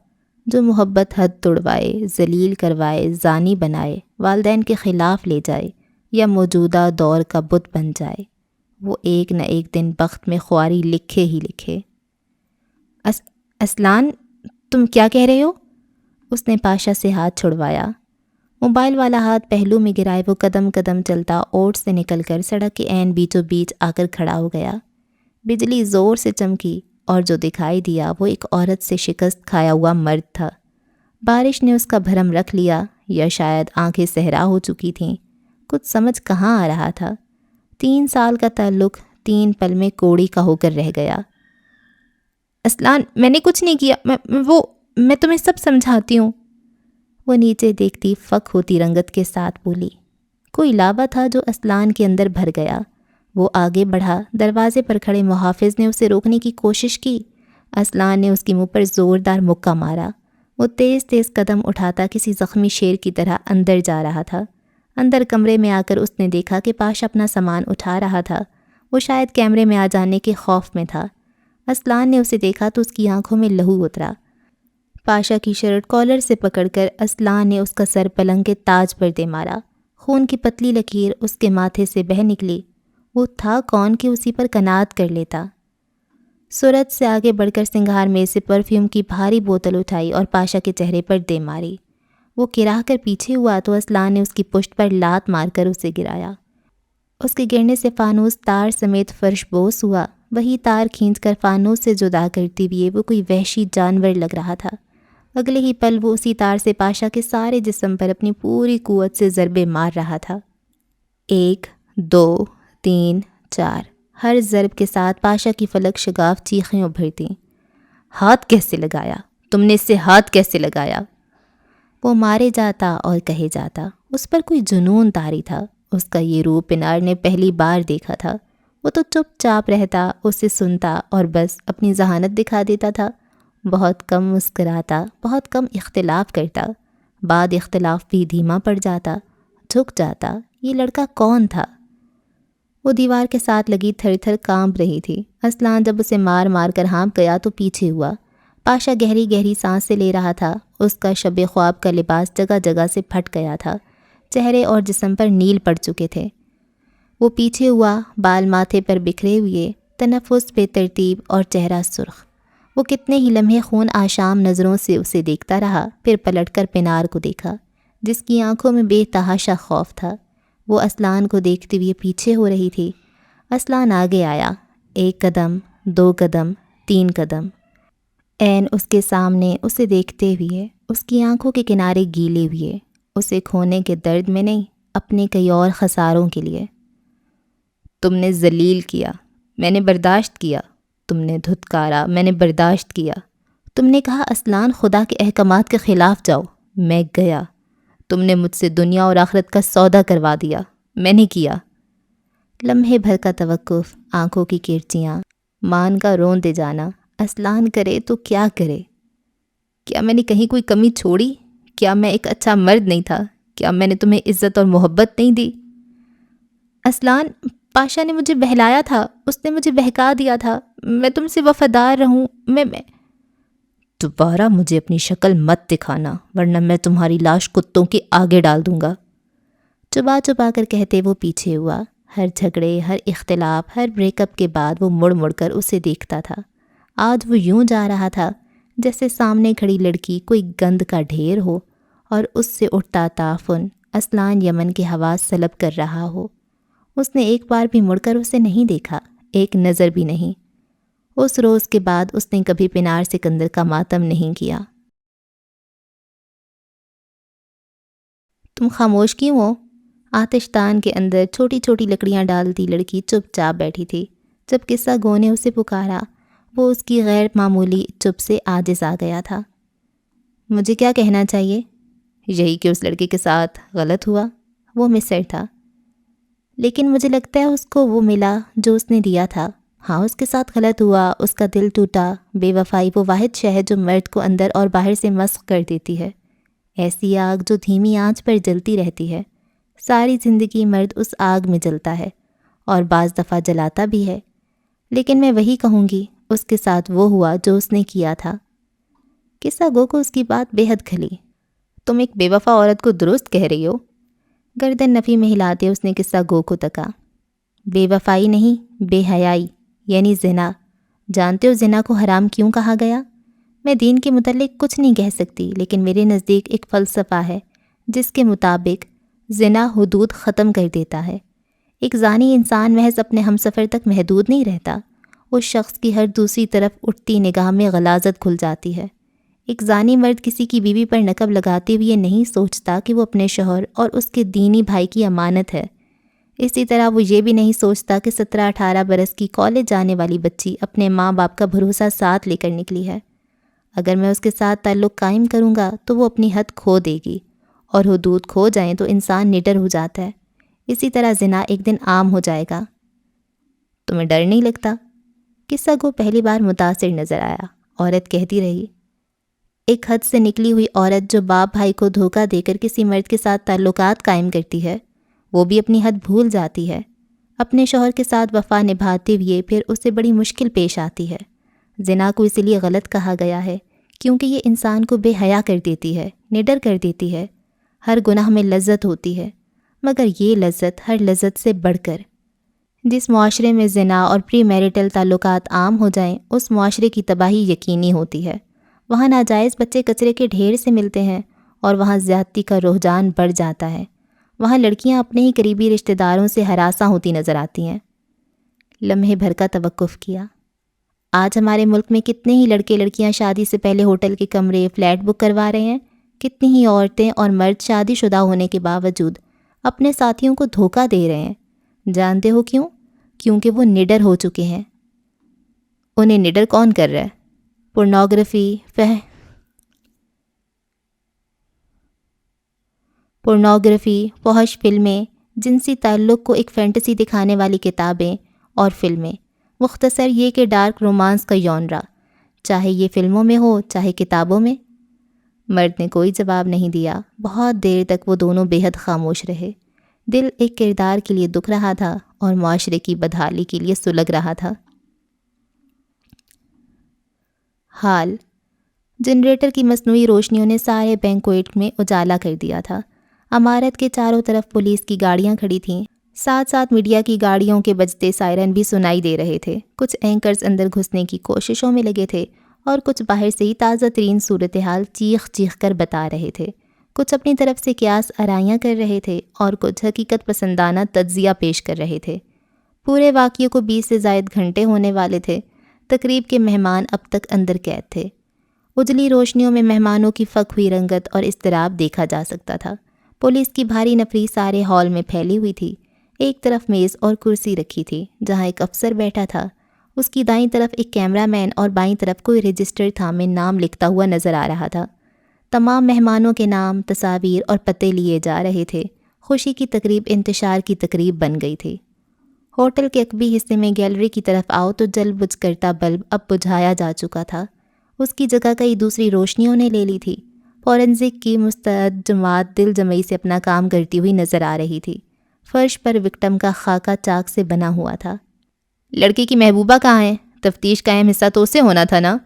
جو محبت حد توڑوائے، ذلیل کروائے، زانی بنائے، والدین کے خلاف لے جائے یا موجودہ دور کا بت بن جائے، وہ ایک نہ ایک دن بخت میں خواری لکھے ہی لکھے۔ اسلان، تم کیا کہہ رہے ہو؟ اس نے پاشا سے ہاتھ چھڑوایا۔ موبائل والا ہاتھ پہلو میں گرائے وہ قدم قدم چلتا اوٹ سے نکل کر سڑک کے عین بیچوں بیچ آ کر کھڑا ہو گیا۔ بجلی زور سے چمکی اور جو دکھائی دیا وہ ایک عورت سے شکست کھایا ہوا مرد تھا۔ بارش نے اس کا بھرم رکھ لیا یا شاید آنکھیں صحرا ہو چکی تھیں، کچھ سمجھ کہاں آ رہا تھا۔ 3 سال کا تعلق 3 پل میں کوڑی کا ہو کر رہ گیا۔ اسلان، میں نے کچھ نہیں کیا، میں تمہیں سب سمجھاتی ہوں، وہ نیچے دیکھتی فک ہوتی رنگت کے ساتھ بولی۔ کوئی لابہ تھا جو اسلان کے اندر بھر گیا۔ وہ آگے بڑھا، دروازے پر کھڑے محافظ نے اسے روکنے کی کوشش کی۔ اسلان نے اس کی منہ پر زوردار مکہ مارا۔ وہ تیز تیز قدم اٹھاتا کسی زخمی شیر کی طرح اندر جا رہا تھا۔ اندر کمرے میں آ کر اس نے دیکھا کہ پاشا اپنا سامان اٹھا رہا تھا۔ وہ شاید کیمرے میں آ جانے کے خوف میں تھا۔ اسلان نے اسے دیکھا تو اس کی آنکھوں میں لہو اترا۔ پاشا کی شرٹ کالر سے پکڑ کر اسلان نے اس کا سر پلنگ کے تاج پر دے مارا۔ خون کی پتلی لکیر اس کے ماتھے سے بہہ نکلی۔ وہ تھا کون کہ اسی پر کناعت کر لیتا؟ سورج سے آگے بڑھ کر سنگھار میں سے پرفیوم کی بھاری بوتل اٹھائی اور پاشا کے چہرے پر دے ماری۔ وہ گرا کر پیچھے ہوا تو اسلان نے اس کی پشت پر لات مار کر اسے گرایا۔ اس کے گرنے سے فانوس تار سمیت فرش بوس ہوا۔ وہی تار کھینچ کر فانوس سے جدا کرتے ہوئے وہ کوئی وحشی جانور لگ رہا تھا۔ اگلے ہی پل وہ اسی تار سے پاشا کے سارے جسم پر اپنی پوری قوت سے ضربے مار رہا تھا۔ 1 2 3 4، ہر ضرب کے ساتھ پاشا کی فلک شگاف چیخیں ابھرتیں۔ ہاتھ کیسے لگایا؟ تم نے اس سے ہاتھ کیسے لگایا؟ وہ مارے جاتا اور کہے جاتا۔ اس پر کوئی جنون طاری تھا۔ اس کا یہ روپ پنار نے پہلی بار دیکھا تھا۔ وہ تو چپ چاپ رہتا، اسے سنتا اور بس اپنی ذہانت دکھا دیتا تھا۔ بہت کم مسکراتا، بہت کم اختلاف کرتا، بعد اختلاف بھی دھیما پڑ جاتا، جھک جاتا۔ یہ لڑکا کون تھا؟ وہ دیوار کے ساتھ لگی تھر تھر کانپ رہی تھی۔ اسلان جب اسے مار مار کر ہانپ گیا تو پیچھے ہوا۔ پاشا گہری گہری سانس سے لے رہا تھا۔ اس کا شب خواب کا لباس جگہ جگہ سے پھٹ گیا تھا۔ چہرے اور جسم پر نیل پڑ چکے تھے۔ وہ پیچھے ہوا، بال ماتھے پر بکھرے ہوئے، تنفس بے ترتیب اور چہرہ سرخ۔ وہ کتنے ہی لمحے خون آشام نظروں سے اسے دیکھتا رہا، پھر پلٹ کر پنار کو دیکھا جس کی آنکھوں میں بے تحاشا خوف تھا۔ وہ اسلان کو دیکھتے ہوئے پیچھے ہو رہی تھی۔ اسلان آگے آیا، 1 قدم، 2 قدم، 3 قدم۔ عین اس کے سامنے اسے دیکھتے ہوئے اس کی آنکھوں کے کنارے گیلے ہوئے، اسے کھونے کے درد میں نہیں، اپنے کئی اور خساروں کے لیے۔ تم نے ذلیل کیا، میں نے برداشت کیا۔ تم نے دھتکارا، میں نے برداشت کیا۔ تم نے کہا اسلان خدا کے احکامات کے خلاف جاؤ، میں گیا۔ تم نے مجھ سے دنیا اور آخرت کا سودا کروا دیا، میں نے کیا۔ لمحے بھر کا توقف، آنکھوں کی کرچیاں، مان کا روندے جانا۔ اسلان کرے تو کیا کرے؟ کیا میں نے کہیں کوئی کمی چھوڑی؟ کیا میں ایک اچھا مرد نہیں تھا؟ کیا میں نے تمہیں عزت اور محبت نہیں دی؟ اسلان، پاشا نے مجھے بہلایا تھا، اس نے مجھے بہکا دیا تھا، میں تم سے وفادار رہوں، میں دوبارہ مجھے اپنی شکل مت دکھانا ورنہ میں تمہاری لاش کتوں کے آگے ڈال دوں گا۔ چبا چبا کر کہتے وہ پیچھے ہوا۔ ہر جھگڑے، ہر اختلاف، ہر بریک اپ کے بعد وہ مڑ مڑ کر اسے دیکھتا تھا۔ آج وہ یوں جا رہا تھا جیسے سامنے کھڑی لڑکی کوئی گند کا ڈھیر ہو اور اس سے اٹھتا تعفن اسلان یمن کے حواس سلب کر رہا ہو۔ اس نے ایک بار بھی مڑ کر اسے نہیں دیکھا، ایک نظر بھی نہیں۔ اس روز کے بعد اس نے کبھی پنار سکندر کا ماتم نہیں کیا۔ تم خاموش کیوں ہو؟ آتش دان کے اندر چھوٹی چھوٹی لکڑیاں ڈالتی لڑکی چپ چاپ بیٹھی تھی۔ جب قصہ گو نے اسے پکارا، وہ اس کی غیر معمولی چپ سے عاجز آ گیا تھا۔ مجھے کیا کہنا چاہیے؟ یہی کہ اس لڑکے کے ساتھ غلط ہوا، وہ مصر تھا، لیکن مجھے لگتا ہے اس کو وہ ملا جو اس نے دیا تھا۔ ہاں، اس کے ساتھ غلط ہوا، اس کا دل ٹوٹا۔ بے وفائی وہ واحد شے ہے جو مرد کو اندر اور باہر سے مسخ کر دیتی ہے، ایسی آگ جو دھیمی آنچ پر جلتی رہتی ہے۔ ساری زندگی مرد اس آگ میں جلتا ہے اور بعض دفعہ جلاتا بھی ہے، لیکن میں وہی کہوں گی، اس کے ساتھ وہ ہوا جو اس نے کیا تھا۔ قصہ گو کو اس کی بات بے حد کھلی۔ تم ایک بے وفا عورت کو درست کہہ رہی ہو؟ گردن نفی میں ہلاتے اس نے قصہ گو کو تکا۔ بے وفائی نہیں، بے حیائی، یعنی زنا۔ جانتے ہو زنا کو حرام کیوں کہا گیا؟ میں دین کے متعلق کچھ نہیں کہہ سکتی، لیکن میرے نزدیک ایک فلسفہ ہے جس کے مطابق زنا حدود ختم کر دیتا ہے۔ ایک زانی انسان محض اپنے ہمسفر تک محدود نہیں رہتا، اس شخص کی ہر دوسری طرف اٹھتی نگاہ میں غلاظت کھل جاتی ہے۔ ایک زانی مرد کسی کی بیوی پر نقب لگاتے ہوئے نہیں سوچتا کہ وہ اپنے شوہر اور اس کے دینی بھائی کی امانت ہے۔ اسی طرح وہ یہ بھی نہیں سوچتا کہ 17-18 برس کی کالج جانے والی بچی اپنے ماں باپ کا بھروسہ ساتھ لے کر نکلی ہے۔ اگر میں اس کے ساتھ تعلق قائم کروں گا تو وہ اپنی حد کھو دے گی، اور حدود کھو جائیں تو انسان نڈر ہو جاتا ہے۔ اسی طرح زنا ایک دن عام ہو جائے گا۔ تمہیں ڈر نہیں لگتا؟ قصہ کو پہلی بار متاثر نظر آیا۔ عورت کہتی رہی، ایک حد سے نکلی ہوئی عورت جو باپ بھائی کو دھوکہ دے کر کسی مرد کے ساتھ تعلقات قائم کرتی ہے، وہ بھی اپنی حد بھول جاتی ہے۔ اپنے شوہر کے ساتھ وفا نبھاتے ہوئے پھر اسے بڑی مشکل پیش آتی ہے۔ زنا کو اسی لیے غلط کہا گیا ہے کیونکہ یہ انسان کو بے حیا کر دیتی ہے، نڈر کر دیتی ہے۔ ہر گناہ میں لذت ہوتی ہے، مگر یہ لذت ہر لذت سے بڑھ کر۔ جس معاشرے میں زنا اور پری میریٹل تعلقات عام ہو جائیں، اس معاشرے کی تباہی یقینی ہوتی ہے۔ وہاں ناجائز بچے کچرے کے ڈھیر سے ملتے ہیں اور وہاں زیادتی کا رجحان بڑھ جاتا ہے۔ وہاں لڑکیاں اپنے ہی قریبی رشتہ داروں سے ہراساں ہوتی نظر آتی ہیں۔ لمحے بھر کا توقف کیا۔ آج ہمارے ملک میں کتنے ہی لڑکے لڑکیاں شادی سے پہلے ہوٹل کے کمرے، فلیٹ بک کروا رہے ہیں۔ کتنی ہی عورتیں اور مرد شادی شدہ ہونے کے باوجود اپنے ساتھیوں کو دھوکہ دے رہے ہیں۔ جانتے ہو کیوں؟ کیونکہ وہ نڈر ہو چکے ہیں۔ انہیں نڈر کون کر رہا ہے؟ پورنوگرافی، فحش فلمیں، جنسی تعلق کو ایک فینٹسی دکھانے والی کتابیں اور فلمیں، مختصر یہ کہ ڈارک رومانس کا ژانرا، چاہے یہ فلموں میں ہو چاہے کتابوں میں۔ مرد نے کوئی جواب نہیں دیا۔ بہت دیر تک وہ دونوں بے حد خاموش رہے۔ دل ایک کردار کے لیے دکھ رہا تھا اور معاشرے کی بدحالی کے لیے سلگ رہا تھا۔ حال جنریٹر کی مصنوعی روشنیوں نے سارے بینکویٹ میں اجالا کر دیا تھا۔ عمارت کے چاروں طرف پولیس کی گاڑیاں کھڑی تھیں، ساتھ ساتھ میڈیا کی گاڑیوں کے بجتے سائرن بھی سنائی دے رہے تھے۔ کچھ اینکرز اندر گھسنے کی کوششوں میں لگے تھے اور کچھ باہر سے ہی تازہ ترین صورتحال چیخ چیخ کر بتا رہے تھے۔ کچھ اپنی طرف سے قیاس آرائیاں کر رہے تھے اور کچھ حقیقت پسندانہ تجزیہ پیش کر رہے تھے۔ پورے واقعے کو 20 سے زائد گھنٹے ہونے والے تھے۔ تقریب کے مہمان اب تک اندر قید تھے۔ اجلی روشنیوں میں مہمانوں کی پھک ہوئی رنگت اور اضطراب دیکھا جا سکتا تھا۔ پولیس کی بھاری نفری سارے ہال میں پھیلی ہوئی تھی۔ ایک طرف میز اور کرسی رکھی تھی جہاں ایک افسر بیٹھا تھا۔ اس کی دائیں طرف ایک کیمرہ مین اور بائیں طرف کوئی رجسٹر تھامے نام لکھتا ہوا نظر آ رہا تھا۔ تمام مہمانوں کے نام، تصاویر اور پتے لیے جا رہے تھے۔ خوشی کی تقریب انتشار کی تقریب بن گئی تھی۔ ہوٹل کے عقبی حصے میں گیلری کی طرف آؤ تو جل بجھ کرتا بلب اب بجھایا جا چکا تھا۔ اس کی جگہ کئی دوسری روشنیوں نے لے لی تھی۔ فورنزک کی مستعد جماعت دل جمعی سے اپنا کام کرتی ہوئی نظر آ رہی تھی۔ فرش پر وکٹم کا خاکہ چاک سے بنا ہوا تھا۔ لڑکی کی محبوبہ کہاں ہے؟ تفتیش کا اہم حصہ تو اسے ہونا تھا نا؟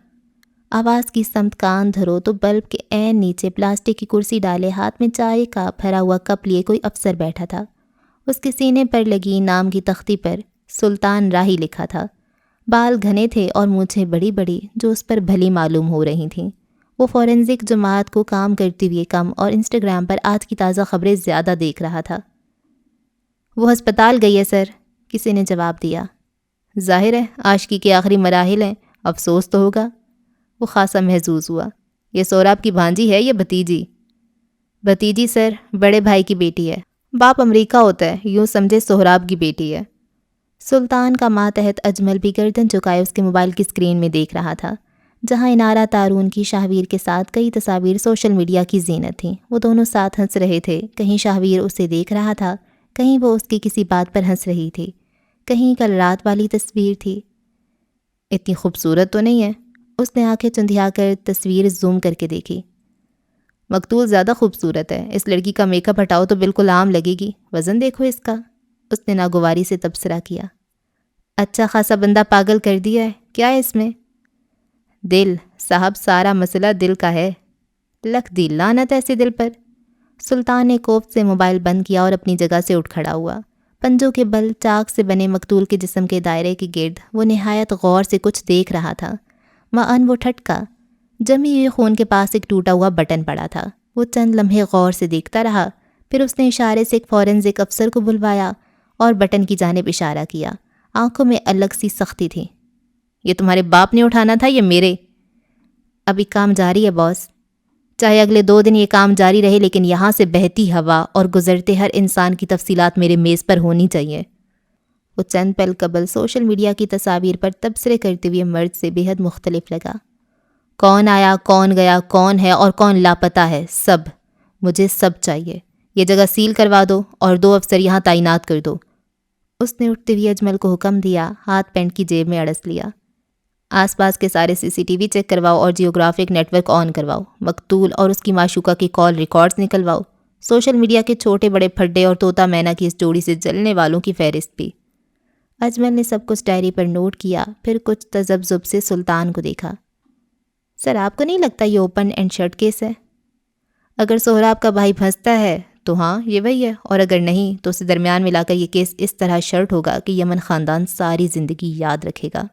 آواز کی سمت کان دھرو تو بلب کے عین نیچے پلاسٹک کی کرسی ڈالے ہاتھ میں چائے کا بھرا ہوا کپ لیے کوئی افسر بیٹھا تھا۔ اس کے سینے پر لگی نام کی تختی پر سلطان راہی لکھا تھا۔ بال گھنے تھے اور مونچھیں بڑی بڑی جو اس پر بھلی معلوم ہو رہی تھیں۔ وہ فورنزک جماعت کو کام کرتے ہوئے کم اور انسٹاگرام پر آج کی تازہ خبریں زیادہ دیکھ رہا تھا۔ وہ ہسپتال گئی ہے سر، کسی نے جواب دیا۔ ظاہر ہے عاشقی کے آخری مراحل ہیں، افسوس تو ہوگا۔ وہ خاصا محظوظ ہوا۔ یہ سہراب کی بھانجی ہے یا بھتیجی؟ بھتیجی سر، بڑے بھائی کی بیٹی ہے۔ باپ امریکہ ہوتا ہے، یوں سمجھے سہراب کی بیٹی ہے۔ سلطان کا ماتحت اجمل بھی گردن جھکائے اس کے موبائل کی اسکرین میں دیکھ رہا تھا، جہاں انارہ تارون کی شاہویر کے ساتھ کئی تصاویر سوشل میڈیا کی زینت تھیں۔ وہ دونوں ساتھ ہنس رہے تھے۔ کہیں شاہویر اسے دیکھ رہا تھا، کہیں وہ اس کی کسی بات پر ہنس رہی تھی، کہیں کل رات والی تصویر تھی۔ اتنی خوبصورت تو نہیں ہے؟ اس نے آنکھیں چندھیا کر تصویر زوم کر کے دیکھی۔ مقتول زیادہ خوبصورت ہے، اس لڑکی کا میک اپ ہٹاؤ تو بالکل عام لگے گی۔ وزن دیکھو اس کا، اس نے ناگواری سے تبصرہ کیا۔ اچھا خاصا بندہ پاگل کر دیا ہے، کیا ہے اس میں؟ دل، صاحب سارا مسئلہ دل کا ہے، لکھ دی لعنت ایسے دل پر۔ سلطان نے کوفت سے موبائل بند کیا اور اپنی جگہ سے اٹھ کھڑا ہوا۔ پنجوں کے بل چاک سے بنے مقتول کے جسم کے دائرے کے گرد وہ نہایت غور سے کچھ دیکھ رہا تھا۔ معاً وہ ٹھٹکا، جمی ہوئے خون کے پاس ایک ٹوٹا ہوا بٹن پڑا تھا۔ وہ چند لمحے غور سے دیکھتا رہا، پھر اس نے اشارے سے ایک فورنزک افسر کو بلوایا اور بٹن کی جانب اشارہ کیا۔ آنکھوں میں الگ سی سختی تھی۔ یہ تمہارے باپ نے اٹھانا تھا یا میرے؟ ابھی کام جاری ہے باس، چاہے اگلے 2 دن یہ کام جاری رہے، لیکن یہاں سے بہتی ہوا اور گزرتے ہر انسان کی تفصیلات میرے میز پر ہونی چاہیے۔ وہ چند پل قبل سوشل میڈیا کی تصاویر پر تبصرے کرتے ہوئے مرد سے بے حد مختلف لگا۔ کون آیا، کون گیا، کون ہے اور کون لاپتہ ہے، سب، مجھے سب چاہیے۔ یہ جگہ سیل کروا دو اور 2 افسر یہاں تعینات کر دو۔ اس نے اٹھتے ہوئے اجمل کو حکم دیا، ہاتھ پینٹ کی جیب میں اڑس لیا۔ آس پاس کے سارے CCTV چیک کرواؤ اور جیوگرافک نیٹ ورک آن کرواؤ۔ مقتول اور اس کی معشوقہ کی کال ریکارڈز نکلواؤ۔ سوشل میڈیا کے چھوٹے بڑے پھڈے اور طوطا مینا کی اس جوڑی سے جلنے والوں کی فہرست بھی۔ اجمل نے سب کچھ ڈائری پر نوٹ کیا، پھر کچھ تذبذب سے سلطان کو دیکھا۔ سر، آپ کو نہیں لگتا یہ اوپن اینڈ شٹ کیس ہے؟ اگر سہراب کا بھائی پھنستا ہے تو ہاں یہ وہی ہے، اور اگر نہیں تو اسے درمیان میں لا کر یہ کیس اس طرح شرٹ ہوگا کہ یمن خاندان ساری زندگی یاد رکھے گا۔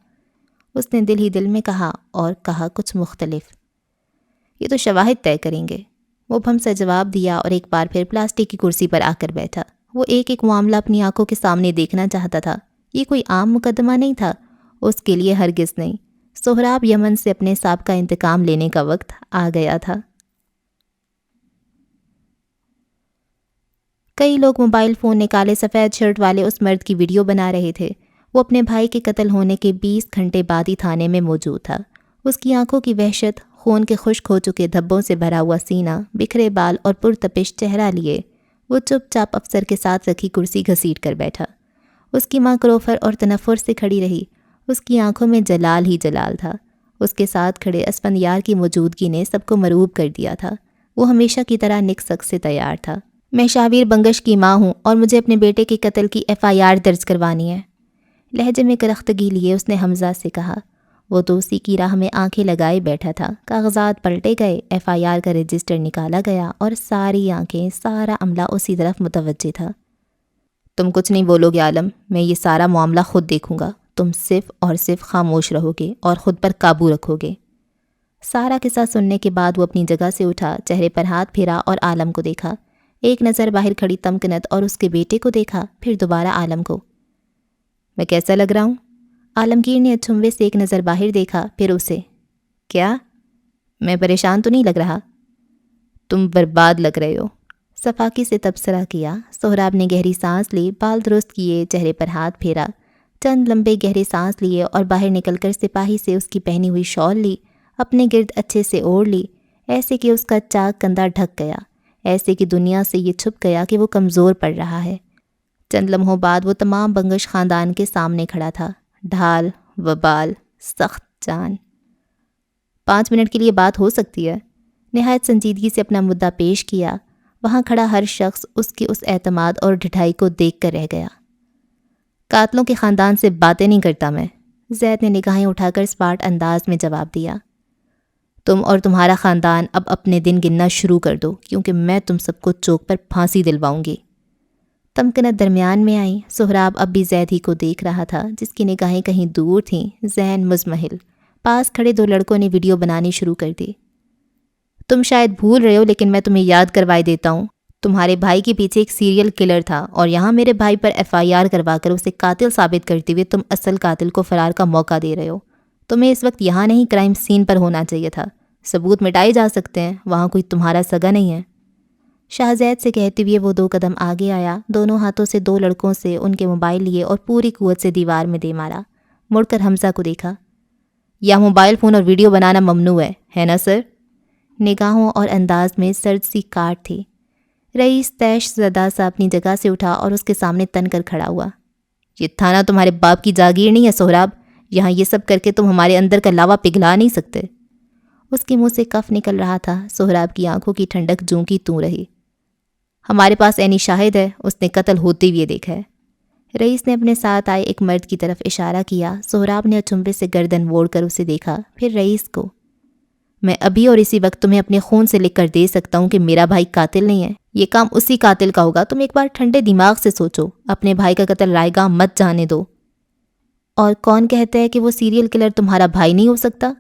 اس نے دل ہی دل میں کہا، اور کہا کچھ مختلف۔ یہ تو شواہد طے کریں گے۔ وہ بھم سے جواب دیا اور ایک بار پھر پلاسٹک کی کرسی پر آ کر بیٹھا۔ وہ ایک ایک معاملہ اپنی آنکھوں کے سامنے دیکھنا چاہتا تھا۔ یہ کوئی عام مقدمہ نہیں تھا، اس کے لیے ہرگز نہیں۔ سہراب یمن سے اپنے سابقہ انتقام لینے کا وقت آ گیا تھا۔ کئی لوگ موبائل فون نکالے سفید شرٹ والے اس مرد کی ویڈیو بنا رہے تھے۔ وہ اپنے بھائی کے قتل ہونے کے 20 گھنٹے بعد ہی تھانے میں موجود تھا۔ اس کی آنکھوں کی وحشت، خون کے خشک ہو چکے دھبوں سے بھرا ہوا سینہ، بکھرے بال اور پرتپش چہرہ لیے وہ چپ چاپ افسر کے ساتھ رکھی کرسی گھسیٹ کر بیٹھا۔ اس کی ماں کروفر اور تنفر سے کھڑی رہی۔ اس کی آنکھوں میں جلال ہی جلال تھا۔ اس کے ساتھ کھڑے اسفندیار کی موجودگی نے سب کو مرعوب کر دیا تھا۔ وہ ہمیشہ کی طرح نک سک سے تیار تھا۔ میں شاویر بنگش کی ماں ہوں اور مجھے اپنے بیٹے کے قتل کی FIR درج کروانی ہے۔ لہجے میں کرختگی لیے اس نے حمزہ سے کہا۔ وہ تو اسی کی راہ میں آنکھیں لگائے بیٹھا تھا۔ کاغذات پلٹے گئے، FIR کا رجسٹر نکالا گیا اور ساری آنکھیں، سارا عملہ اسی طرف متوجہ تھا۔ تم کچھ نہیں بولو گے عالم، میں یہ سارا معاملہ خود دیکھوں گا۔ تم صرف اور صرف خاموش رہو گے اور خود پر قابو رکھو گے۔ سارا قصہ سننے کے بعد وہ اپنی جگہ سے اٹھا، چہرے پر ہاتھ پھیرا اور عالم کو دیکھا۔ ایک نظر باہر کھڑی تمکنت اور اس کے بیٹے کو دیکھا، پھر دوبارہ عالم کو۔ میں کیسا لگ رہا ہوں؟ عالمگیر نے اچھمبے سے ایک نظر باہر دیکھا، پھر اسے۔ کیا؟ میں پریشان تو نہیں لگ رہا؟ تم برباد لگ رہے ہو۔ صفاقی سے تبصرہ کیا۔ سہراب نے گہری سانس لی، بال درست کیے، چہرے پر ہاتھ پھیرا، چند لمبے گہرے سانس لیے اور باہر نکل کر سپاہی سے اس کی پہنی ہوئی شال لی، اپنے گرد اچھے سے اوڑھ لی، ایسے کہ اس کا چاک کندھا ڈھک گیا، ایسے کہ دنیا سے یہ چھپ گیا کہ وہ کمزور پڑ رہا ہے۔ چند لمحوں بعد وہ تمام بنگش خاندان کے سامنے کھڑا تھا، ڈھال، وبال، سخت جان۔ 5 منٹ کے لیے بات ہو سکتی ہے؟ نہایت سنجیدگی سے اپنا مدعا پیش کیا۔ وہاں کھڑا ہر شخص اس کے اس اعتماد اور ڈھٹائی کو دیکھ کر رہ گیا۔ قاتلوں کے خاندان سے باتیں نہیں کرتا میں، زید نے نگاہیں اٹھا کر اسپاٹ انداز میں جواب دیا۔ تم اور تمہارا خاندان اب اپنے دن گننا شروع کر دو، کیونکہ میں تم سب کو چوک پر پھانسی دلواؤں گی۔ تمکنت درمیان میں آئی۔ سہراب اب بھی زید ہی کو دیکھ رہا تھا، جس کی نگاہیں کہیں دور تھیں، ذہن مزمحل۔ پاس کھڑے 2 لڑکوں نے ویڈیو بنانی شروع کر دی۔ تم شاید بھول رہے ہو، لیکن میں تمہیں یاد کروائے دیتا ہوں، تمہارے بھائی کے پیچھے ایک سیریل کلر تھا، اور یہاں میرے بھائی پر FIR کروا کر اسے قاتل ثابت کرتے ہوئے تم اصل قاتل کو فرار کا موقع دے رہے ہو۔ تمہیں اس وقت یہاں نہیں، کرائم سین پر ہونا چاہیے تھا۔ ثبوت مٹائے جا سکتے ہیں، وہاں کوئی تمہارا سگا نہیں ہے۔ شاہزید سے کہتے ہوئے وہ 2 قدم آگے آیا، دونوں ہاتھوں سے 2 لڑکوں سے ان کے موبائل لیے اور پوری قوت سے دیوار میں دے مارا۔ مڑ کر حمزہ کو دیکھا۔ یہاں موبائل فون اور ویڈیو بنانا ممنوع ہے نا سر؟ نگاہوں اور انداز میں سرد سی کاٹ تھی۔ رئیس تیش زدہ سا اپنی جگہ سے اٹھا اور اس کے سامنے تن کر کھڑا ہوا۔ یہ تھانہ تمہارے باپ کی جاگیر نہیں ہے سہراب، یہاں یہ سب کر کے تم ہمارے اندر کا لاوا پگھلا نہیں سکتے۔ اس کے منہ سے کف نکل رہا تھا، سہراب کی آنکھوں کی ٹھنڈک جوں کی توں رہی۔ ہمارے پاس عینی شاہد ہے، اس نے قتل ہوتے ہوئے دیکھا ہے۔ رئیس نے اپنے ساتھ آئے ایک مرد کی طرف اشارہ کیا۔ سہراب نے اچنبے سے گردن موڑ کر اسے دیکھا، پھر رئیس کو۔ میں ابھی اور اسی وقت تمہیں اپنے خون سے لکھ کر دے سکتا ہوں کہ میرا بھائی قاتل نہیں ہے، یہ کام اسی قاتل کا ہوگا۔ تم ایک بار ٹھنڈے دماغ سے سوچو، اپنے بھائی کا قتل رائے گاہ مت جانے دو۔ اور کون کہتا ہے کہ وہ سیریل کلر تمہارا بھائی نہیں ہو سکتا؟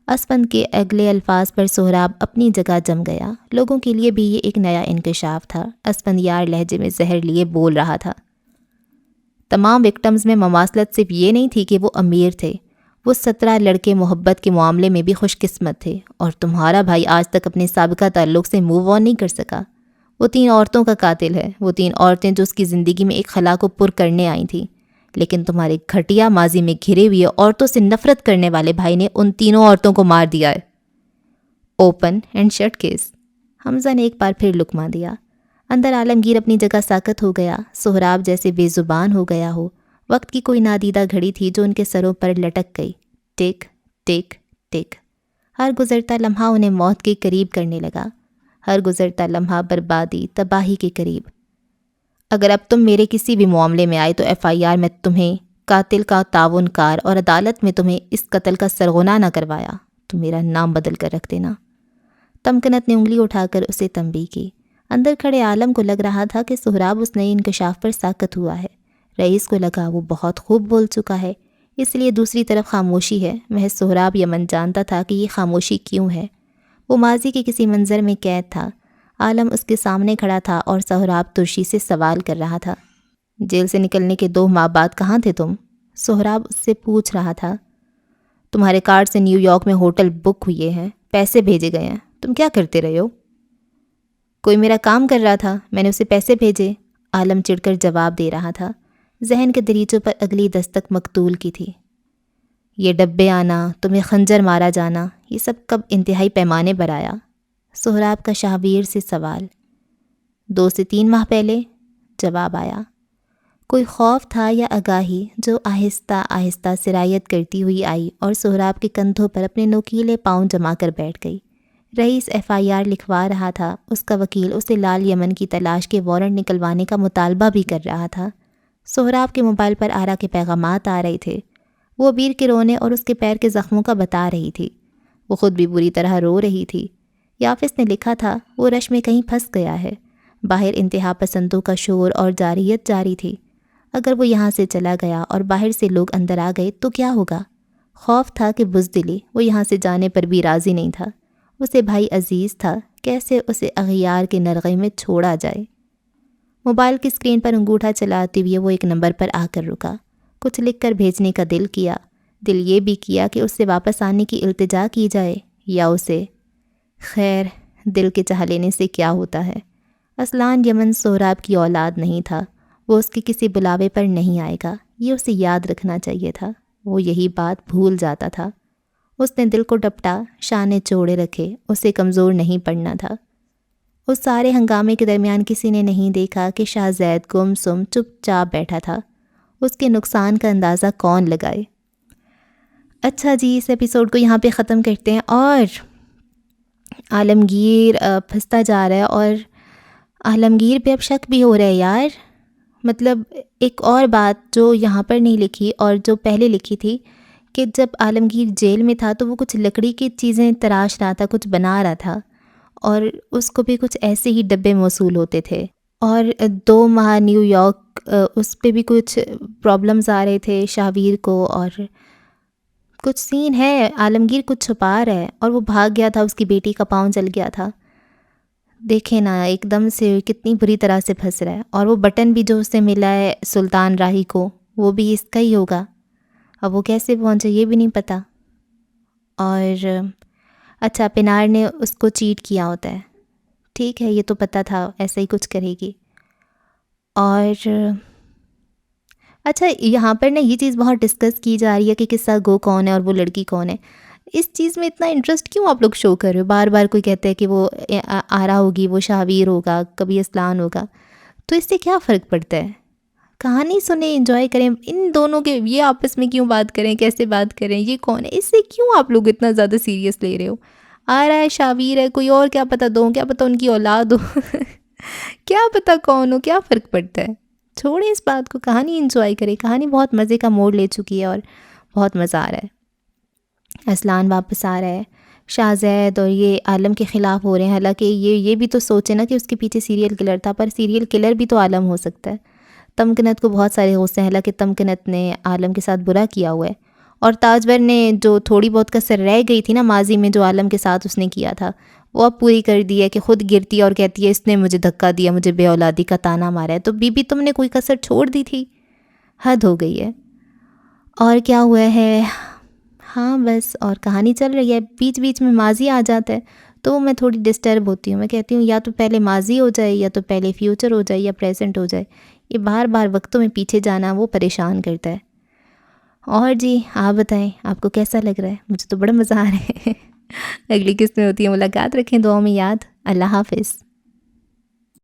اسپند کے اگلے الفاظ پر سہراب اپنی جگہ جم گیا۔ لوگوں کے لیے بھی یہ ایک نیا انکشاف تھا۔ اسپند یار لہجے میں زہر لیے بول رہا تھا۔ تمام وکٹمز میں مماثلت صرف یہ نہیں تھی کہ وہ امیر تھے، وہ 17 لڑکے محبت کے معاملے میں بھی خوش قسمت تھے، اور تمہارا بھائی آج تک اپنے سابقہ تعلق سے موو آن نہیں کر سکا۔ وہ 3 عورتوں کا قاتل ہے، وہ 3 عورتیں جو اس کی زندگی میں ایک خلا کو پر کرنے آئی تھیں، لیکن تمہارے گھٹیا ماضی میں گھرے ہوئے عورتوں سے نفرت کرنے والے بھائی نے ان تینوں عورتوں کو مار دیا ہے۔ Open and shut case. Hamza نے ایک بار پھر لقمہ دیا۔ اندر عالمگیر اپنی جگہ ساکت ہو گیا، سہراب جیسے بے زبان ہو گیا ہو۔ وقت کی کوئی نادیدہ گھڑی تھی جو ان کے سروں پر لٹک گئی۔ ٹک ٹک ٹک۔ ہر گزرتا لمحہ انہیں موت کے قریب کرنے لگا، ہر گزرتا لمحہ بربادی، تباہی کے قریب۔ اگر اب تم میرے کسی بھی معاملے میں آئے تو FIR میں تمہیں قاتل کا تعاون کار اور عدالت میں تمہیں اس قتل کا سرغنہ نہ کروایا تو میرا نام بدل کر رکھ دینا۔ تمکنت نے انگلی اٹھا کر اسے تنبیہ کی۔ اندر کھڑے عالم کو لگ رہا تھا کہ سہراب اس نئے انکشاف پر ساکت ہوا ہے۔ رئیس کو لگا وہ بہت خوب بول چکا ہے، اس لیے دوسری طرف خاموشی ہے۔ محض سہراب یمن جانتا تھا کہ یہ خاموشی کیوں ہے۔ وہ ماضی کے کسی منظر میں قید تھا۔ عالم اس کے سامنے کھڑا تھا اور سہراب ترشی سے سوال کر رہا تھا۔ جیل سے نکلنے کے 2 ماہ بعد کہاں تھے تم؟ سہراب اس سے پوچھ رہا تھا۔ تمہارے کارڈ سے نیو یارک میں ہوٹل بک ہوئے ہیں، پیسے بھیجے گئے ہیں، تم کیا کرتے رہے ہو؟ کوئی میرا کام کر رہا تھا، میں نے اسے پیسے بھیجے، عالم چڑھ کر جواب دے رہا تھا۔ ذہن کے دریچوں پر اگلی دستک مقتول کی تھی۔ یہ ڈبے آنا، تمہیں خنجر مارا جانا، یہ سب کب انتہائی پیمانے پر آیا؟ سہراب کا شاہویر سے سوال۔ 2 سے 3 ماہ پہلے، جواب آیا۔ کوئی خوف تھا یا آگاہی جو آہستہ آہستہ سرایت کرتی ہوئی آئی اور سہراب کے کندھوں پر اپنے نوکیلے پاؤں جما کر بیٹھ گئی۔ رئیس FIR لکھوا رہا تھا، اس کا وکیل اسے لال یمن کی تلاش کے وارنٹ نکلوانے کا مطالبہ بھی کر رہا تھا۔ سہراب کے موبائل پر آرا کے پیغامات آ رہے تھے، وہ بیر کے رونے اور اس کے پیر کے زخموں کا بتا رہی تھی۔ وہ خود بھی بری طرح رو رہی تھی۔ یافس نے لکھا تھا، وہ رش میں کہیں پھنس گیا ہے۔ باہر انتہا پسندوں کا شور اور جاریت جاری تھی۔ اگر وہ یہاں سے چلا گیا اور باہر سے لوگ اندر آ گئے تو کیا ہوگا؟ خوف تھا کہ بزدلی، وہ یہاں سے جانے پر بھی راضی نہیں تھا۔ اسے بھائی عزیز تھا، کیسے اسے اغیار کے نرغے میں چھوڑا جائے؟ موبائل کی اسکرین پر انگوٹھا چلاتے ہوئے وہ ایک نمبر پر آ کر رکا۔ کچھ لکھ کر بھیجنے کا دل کیا، دل یہ بھی کیا کہ اس سے واپس آنے کی التجا کی جائے یا اسے، خیر دل کے چاہ لینے سے کیا ہوتا ہے۔ اصلان یمن سہراب کی اولاد نہیں تھا، وہ اس کے کسی بلاوے پر نہیں آئے گا، یہ اسے یاد رکھنا چاہیے تھا۔ وہ یہی بات بھول جاتا تھا۔ اس نے دل کو ڈپٹا، شانے چوڑے رکھے، اسے کمزور نہیں پڑنا تھا۔ اس سارے ہنگامے کے درمیان کسی نے نہیں دیکھا کہ شاہ زید گم سم چپ چاپ بیٹھا تھا۔ اس کے نقصان کا اندازہ کون لگائے؟ اچھا جی، اس ایپیسوڈ کو یہاں پہ ختم کرتے ہیں۔ اور عالمگیر پھنستا جا رہا ہے اور عالمگیر پہ اب شک بھی ہو رہا ہے یار۔ مطلب ایک اور بات جو یہاں پر نہیں لکھی اور جو پہلے لکھی تھی کہ جب عالمگیر جیل میں تھا تو وہ کچھ لکڑی کی چیزیں تراش رہا تھا، کچھ بنا رہا تھا، اور اس کو بھی کچھ ایسے ہی ڈبے موصول ہوتے تھے۔ اور 2 ماہ نیو یارک، اس پہ بھی کچھ پرابلمز آ رہے تھے شاہویر کو، اور کچھ سین ہے، عالمگیر کچھ چھپا رہا ہے، اور وہ بھاگ گیا تھا، اس کی بیٹی کا پاؤں جل گیا تھا۔ دیکھیں نا ایک دم سے کتنی بری طرح سے پھنس رہا ہے۔ اور وہ بٹن بھی جو اسے ملا ہے سلطان راہی کو، وہ بھی اس کا ہی ہوگا۔ اب وہ کیسے پہنچے یہ بھی نہیں پتہ۔ اور اچھا، پنار نے اس کو چیٹ کیا ہوتا ہے، ٹھیک ہے، یہ تو پتہ تھا ایسا ہی کچھ کرے گی۔ اور اچھا، یہاں پر نا یہ چیز بہت ڈسکس کی جا رہی ہے کہ قصہ گو کون ہے اور وہ لڑکی کون ہے۔ اس چیز میں اتنا انٹرسٹ کیوں آپ لوگ شو کر رہے ہو؟ بار بار کوئی کہتا ہے کہ وہ آرا ہوگی، وہ شاہویر ہوگا، کبھی اسلان ہوگا، تو اس سے کیا فرق پڑتا ہے؟ کہانی سنیں، انجوائے کریں، ان دونوں کے یہ آپس میں کیوں بات کریں، کیسے بات کریں، یہ کون ہے، اس سے کیوں آپ لوگ اتنا زیادہ سیریس لے رہے ہو؟ آرا ہے، شاہویر ہے، کوئی اور کیا پتہ، دو کیا پتہ ان کی اولاد ہو کیا پتہ کون ہو، کیا فرق پڑتا ہے؟ چھوڑیں اس بات کو، کہانی انجوائے کریں۔ کہانی بہت مزے کا موڑ لے چکی ہے اور بہت مزہ آ رہا ہے۔ اسلان واپس آ رہا ہے، شاہ اور یہ عالم کے خلاف ہو رہے ہیں، حالانکہ یہ بھی تو سوچے نا کہ اس کے پیچھے سیریل کلر تھا، پر سیریل کلر بھی تو عالم ہو سکتا ہے۔ تمکنت کو بہت سارے غصے ہیں، حالانکہ تمکنت نے عالم کے ساتھ برا کیا ہوا ہے، اور تاجور نے جو تھوڑی بہت کسر رہ گئی تھی نا ماضی میں جو عالم کے ساتھ اس نے کیا تھا، وہ اب پوری کر دی ہے کہ خود گرتی ہے اور کہتی ہے اس نے مجھے دھکا دیا، مجھے بے اولادی کا طعنہ مارا ہے۔ تو بی بی تم نے کوئی کسر چھوڑ دی تھی؟ حد ہو گئی ہے۔ اور کیا ہوا ہے؟ ہاں بس، اور کہانی چل رہی ہے، بیچ بیچ میں ماضی آ جاتا ہے تو میں تھوڑی ڈسٹرب ہوتی ہوں۔ میں کہتی ہوں یا تو پہلے ماضی ہو جائے، یا تو پہلے فیوچر ہو جائے، یا پریزنٹ ہو جائے۔ یہ بار بار وقتوں میں پیچھے جانا وہ پریشان کرتا ہے۔ اور جی آپ بتائیں، آپ کو کیسا لگ رہا ہے؟ مجھے تو بڑا مزہ آ رہا ہے۔ اگلی قسط میں ہوتی ہے ملاقات، رکھیں دعاؤں میں یاد۔ اللہ حافظ۔